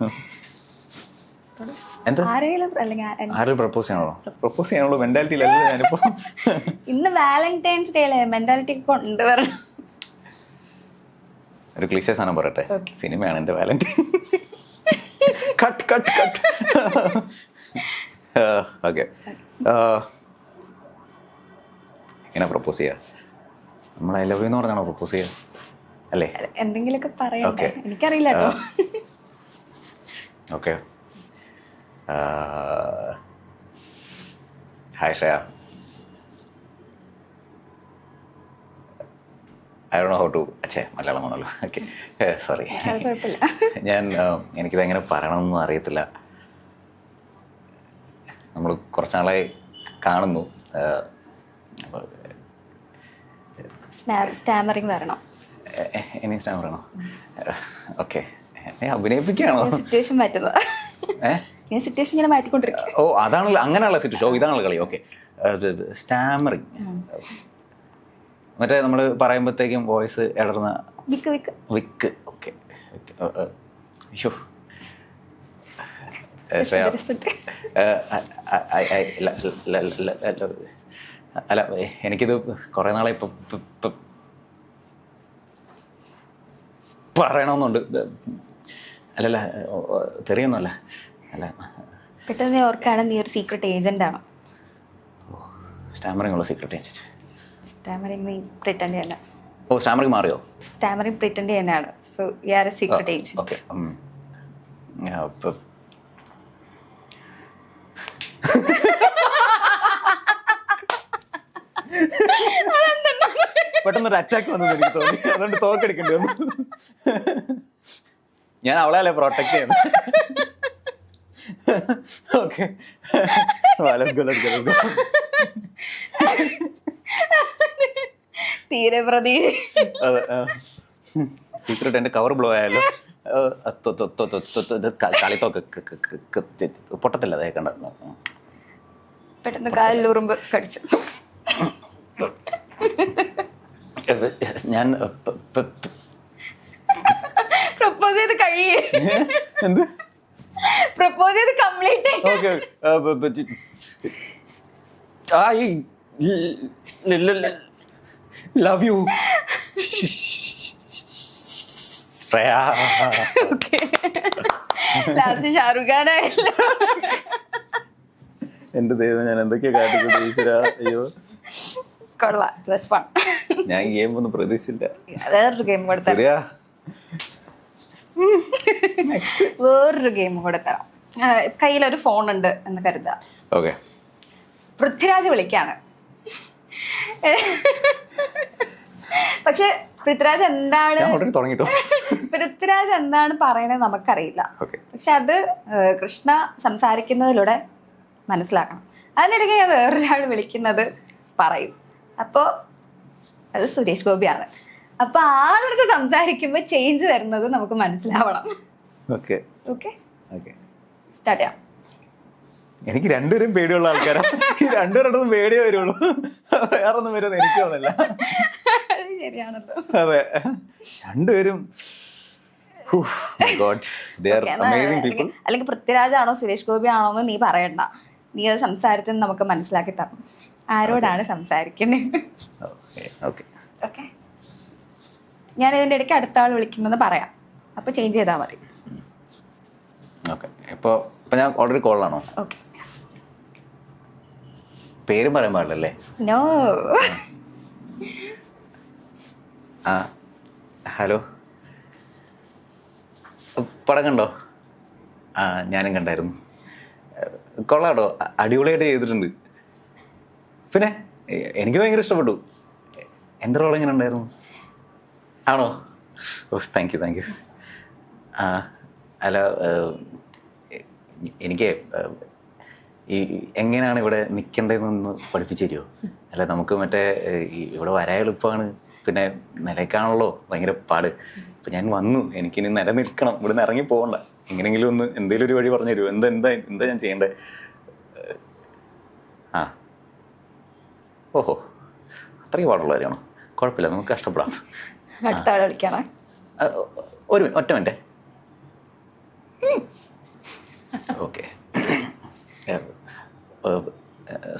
പ്രപ്പോസ് ചെയ്യാനുള്ള മെന്റാലിറ്റിയിലല്ലോ ഞാനിപ്പോ.
ഇന്ന് വാലന്റൈൻസ് ഡേ അല്ലേ, മെന്റാലിറ്റി കൊണ്ടുവരണം.
ഒരു ക്ലീശേ സാധനം പറയട്ടെ, സിനിമയാണ് എന്റെ valentine. Cut cut cut. Okay, എങ്ങനെ പ്രപ്പോസ് ചെയ്യാ? നമ്മൾ ഐ ലവ് യു എന്ന് പറഞ്ഞാണോ പ്രപ്പോസ് ചെയ്യാ? അല്ലേ,
എന്തെങ്കിലുമൊക്കെ പറയട്ടെ, എനിക്കറിയില്ല കേട്ടോ.
Okay, hi Shreya, I don't know how to. Malayalam ആണല്ലോ. Okay, sorry. എനിക്കിത് എങ്ങനെ പറയണമെന്നൊന്നും അറിയത്തില്ല. നമ്മൾ കുറച്ചാളായി കാണുന്നു.
സ്റ്റാമറിങ് വരണോ?
ഇനി സ്റ്റാമർ ആണോ? ഓക്കെ, അഭിനയിപ്പിക്കുകയാണോ?
സിറ്റുവേഷൻ മാറ്റുന്നത്. ഞാൻ സിറ്റുവേഷൻ ഇങ്ങനെ മാറ്റിക്കൊണ്ടിരിക്കും.
ഓ അതാണല്ലോ, അങ്ങനെയുള്ള സിറ്റുവേഷൻ. ഓ ഇതാണല്ലോ കളി. ഓക്കെ. സ്റ്റാമറിങ്, മറ്റേ നമ്മൾ പറയുമ്പോഴത്തേക്കും വോയിസ് ഇടർന്ന
വിക്ക് വിക്ക്
വിക്ക്. ഓക്കെ. അയ്യോ അല്ല, എനിക്കിത് കുറേ നാളെ ഇപ്പം പറയണമെന്നുണ്ട്. അല്ലല്ല, തെറിയൊന്നുമല്ല. അല്ല,
പെട്ടെന്ന് ഓർക്കാണ് നീ ഒരു സീക്രട്ട് ഏജന്റ് ആണോ?
സ്റ്റാമറിംഗ് ഉള്ള സീക്രട്ട് ഏജന്റ്.
സ്റ്റാമറിംഗ് നീ പ്രിറ്റൻഡ് ചെയ്യുന്ന.
ഓ സ്റ്റാമറിംഗ് മാറിയോ?
സ്റ്റാമറിംഗ് പ്രിറ്റൻഡ് ചെയ്യുന്നതാണ്. So you are A secret agent.
Okay. പെട്ടെന്നൊരു അറ്റാക്ക് വന്നത് എനിക്ക് തോന്നി, അതുകൊണ്ട് തോക്കെടുക്കേണ്ടി വന്നു. ഞാൻ അവളെ പ്രൊട്ടക്ട് ചെയ്യുന്നത്. ഓക്കെ,
തീരെ പ്രതി.
അതെ, സീക്രട്ട് എന്റെ കവർ ബ്ലോ ആയാലോ. കളിത്തോക്ക് പൊട്ടത്തില്ല, അതേ കണ്ട.
പെട്ടെന്ന് കാലിലുറുമ്പ് കടിച്ചു.
ഞാൻ
പ്രപ്പോസ് ചെയ്ത് കഴിയേ?
എന്ത്
പ്രപ്പോസ് ചെയ്ത് complete?
Okay. Love you Shreya.
Last Shahrukh Khan ആയല്ലോ.
എന്റെ ദൈവം, ഞാൻ എന്തൊക്കെയാ കാട്ടിക്കൊണ്ടിരിക്കുക. അയ്യോ
കൊള്ളാം.
ഞാൻ ഈ ഗെയിം ഒന്നും പ്രതീക്ഷിച്ചില്ല.
വേറൊരു ഗെയിം കൊടുത്തരാം. വേറൊരു ഗെയിം കൊടുത്തരാം. കയ്യിലൊരു ഫോൺ ഉണ്ട് എന്ന് കരുതാ.
ഓക്കെ.
പൃഥ്വിരാജ് വിളിക്കാണ്. പക്ഷെ പൃഥ്വിരാജ് എന്താണ് പൃഥ്വിരാജ് എന്താണ് പറയണത് നമുക്കറിയില്ല. പക്ഷെ അത് കൃഷ്ണ സംസാരിക്കുന്നതിലൂടെ മനസ്സിലാക്കണം. അതിനിടയ്ക്ക് ഞാൻ വേറൊരാൾ വിളിക്കുന്നത് പറയും. അപ്പോൾ അത് സുരേഷ് ഗോപിയാണ്. അപ്പൊ ആളടുത്ത് സംസാരിക്കുമ്പോൾ ചേഞ്ച് വരുന്നത് നമുക്ക് മനസ്സിലാവണം.
ഓക്കെ.
സ്റ്റാർട്ട് ചെയ്യാം.
എനിക്ക് രണ്ടുപേരും പേടിയുള്ള ആൾക്കാരാണ്. രണ്ടുപേരുടെ പേടിയേ വരുള്ളൂ, വേറൊന്നും വരുമെന്ന് എനിക്ക് തോന്നില്ല.
ശരിയാണല്ലോ.
അതെ, രണ്ടുപേരും
അല്ലെങ്കിൽ പൃഥ്വിരാജാണോ സുരേഷ് ഗോപി ആണോ എന്ന് നീ പറയണ്ട. നീ അത് സംസാരത്തിൽ നമുക്ക് മനസ്സിലാക്കി തരണം ആരോടാണ് സംസാരിക്കുന്നത്. ഓക്കെ, ഞാൻ ഇതിന്റെ ഇടയ്ക്ക് അടുത്ത ആൾ വിളിക്കുന്നെന്ന് പറയാം. അപ്പൊ ചേഞ്ച് ചെയ്താൽ മതി.
ഇപ്പൊ ഞാൻ ഓൾറെഡി കോളാണോ?
ഓക്കെ.
പേരും പറയാൻ പാടില്ലല്ലേ?
നോ.
ഹലോ, പടം കണ്ടോ? ഞാനും കണ്ടായിരുന്നു. കൊള്ളാട്ടോ, അടിപൊളിയായിട്ട് ചെയ്തിട്ടുണ്ട്. പിന്നെ എനിക്ക് ഭയങ്കര ഇഷ്ടപ്പെട്ടു. എൻ്റെ റോൾ എങ്ങനെ ഉണ്ടായിരുന്നു? ആണോ? ഓ താങ്ക് യു. അല്ല, എനിക്ക് ഈ എങ്ങനെയാണ് ഇവിടെ നിൽക്കേണ്ടതെന്നൊന്ന് പഠിപ്പിച്ചു തരുമോ? അല്ല, നമുക്ക് മറ്റേ ഇവിടെ വരാൻ എളുപ്പമാണ്, പിന്നെ നിലയ്ക്കാണല്ലോ ഭയങ്കര പാട്. അപ്പം ഞാൻ വന്നു, എനിക്കിനി നിലനിൽക്കണം, ഇവിടെ നിന്ന് ഇറങ്ങി പോകണ്ട. എങ്ങനെയെങ്കിലും ഒന്ന് എന്തെങ്കിലും ഒരു വഴി പറഞ്ഞു തരുമോ? എന്താ ഞാൻ ചെയ്യേണ്ടത്? ഓഹോ, അത്രയും പാടുള്ള കാര്യമാണോ? കുഴപ്പമില്ല, നമുക്ക് കഷ്ടപ്പെടാം.
അടുത്ത ആളെ വിളിക്കാണോ?
ഒറ്റ മിനിറ്റ്. ഓക്കെ.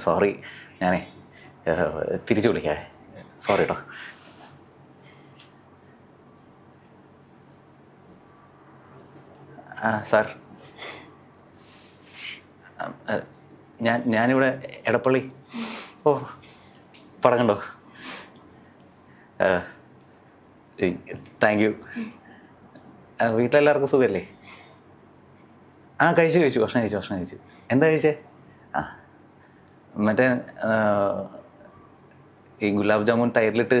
സോറി, ഞാനേ തിരിച്ചു വിളിക്കാവേ. സോറി കേട്ടോ. സാർ, ഞാനിവിടെ എടപ്പള്ളി. ഓ, പടം കണ്ടോ? Thank you. വീട്ടിലെല്ലാവർക്കും സുഖമല്ലേ? കഴിച്ചു. ഭക്ഷണം കഴിച്ചു. എന്താ കഴിച്ചേ? മറ്റേ ഈ ഗുലാബ് ജാമുൻ തൈരിലിട്ട്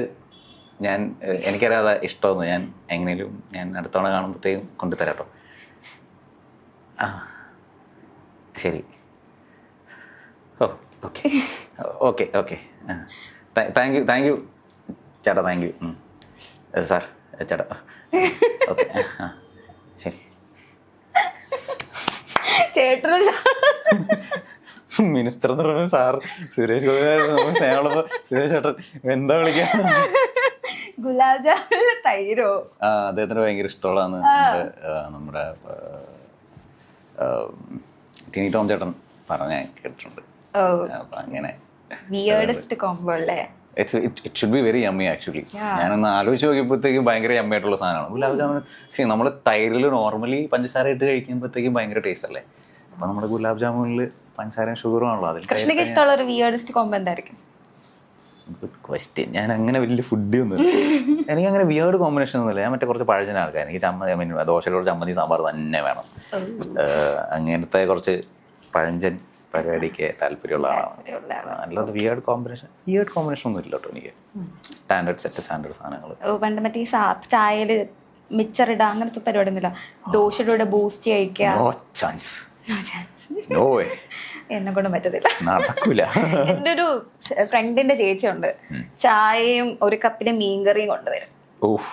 എനിക്കറിയാതെ ഇഷ്ടമെന്ന്. എങ്ങനെയും ഞാൻ അടുത്തവണ കാണുമ്പോഴത്തേക്കും കൊണ്ടുതരാം കേട്ടോ. ശരി. ഓക്കെ. താങ്ക് യു ചേട്ടാ. താങ്ക് യു സാർ ചേട്ടാ. ഓക്കെ, ശരി.
ചേട്ടന്
മിനിസ്റ്റർ എന്ന് പറയുമ്പോൾ സാർ സുരേഷ് ഗോപി സ്നേഹമുള്ളപ്പോ സുരേഷ് ചേട്ടൻ എന്താ വിളിക്കാൻ
ഗുലാബ് ജാമുനിലെ തൈരോ?
അദ്ദേഹത്തിന് ഭയങ്കര ഇഷ്ടമുള്ളതാണ് നമ്മുടെ ടിനി ടോം ചേട്ടൻ പറഞ്ഞ കേട്ടിട്ടുണ്ട്. അപ്പൊ അങ്ങനെ
വിയേർഡസ്റ്റ് കോംബോ അല്ലേ?
It should be very yummy actually. ഞാനൊന്ന് ആലോചിച്ച് നോക്കിയപ്പോഴത്തേക്കും ഭയങ്കര യമ്മി ആയിട്ടുള്ള സാധനമാണ് ഗുലാബ് ജാമുൻ. ശരി, നമ്മൾ തൈരിൽ നോർമലി പഞ്ചസാര ഇട്ട് കഴിക്കുമ്പോഴത്തേക്കും ഭയങ്കര ടേസ്റ്റ് അല്ലേ? അപ്പൊ നമ്മുടെ ഗുലാബ് ജാമുനിൽ പഞ്ചസാരയും ഷുഗറും ആണല്ലോ. അതിൽ
കൃഷ്ണയ്ക്ക് ഇഷ്ടമുള്ള ഒരു വിയേർഡസ്റ്റ് കോംബോ എന്തായിരിക്കും?
Good question. ഞാൻ അങ്ങനെ വലിയ ഫുഡ് ഒന്നും എനിക്ക് അങ്ങനെ വിയേർഡ് കോമ്പിനേഷൻ ഒന്നുമില്ല. ഞാൻ മറ്റേ കുറച്ച് പഴഞ്ചന ആൾക്കാർ. എനിക്ക് ചമ്മന്തി ദോശയിലോട് ചമ്മന്തി സാമ്പാർ തന്നെ വേണം. അങ്ങനത്തെ കുറച്ച് പഴഞ്ചൻ പരിപാടിക്ക് താല്പര്യമുള്ള ആളാണ്. അല്ലാതെ വിയേർഡ് കോമ്പിനേഷൻ ഒന്നും ഇല്ല കേട്ടോ എനിക്ക്. സ്റ്റാൻഡേർഡ് സാധനങ്ങൾ.
പണ്ട് മറ്റേ ചായയില് മിച്ചറിട അങ്ങനത്തെ പരിപാടി ഒന്നുമില്ല. ദോശയുടെ ബൂസ്റ്റ് കഴിക്കുക.
No chance. No way.
എന്നെ കൊണ്ടും പറ്റത്തില്ല,
നടക്കൂല.
എന്റെ ഒരു ഫ്രണ്ടിന്റെ ചേച്ചിയുണ്ട്, ചായയും ഒരു കപ്പില് മീൻകറിയും കൊണ്ടുവരും.
ഓഫ്,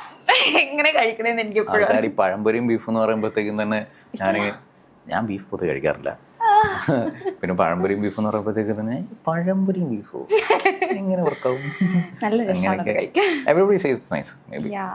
എങ്ങനെ കഴിക്കണേന്ന് എനിക്ക് എപ്പോഴും.
പഴംപൊരിയും ബീഫ് എന്ന് പറയുമ്പോഴത്തേക്കും തന്നെ ഞാൻ ബീഫ് പൊതുവെ കഴിക്കാറില്ല. പിന്നെ പഴംപൊരിയും ബീഫ് എന്ന് പറയുമ്പോഴത്തേക്കും തന്നെ പഴംപൊരിയും ബീഫോ എങ്ങനെ വർക്കാവും?
നല്ല രസമാണ് കഴിക്കാൻ.
Everybody says it's nice, maybe.
Yeah.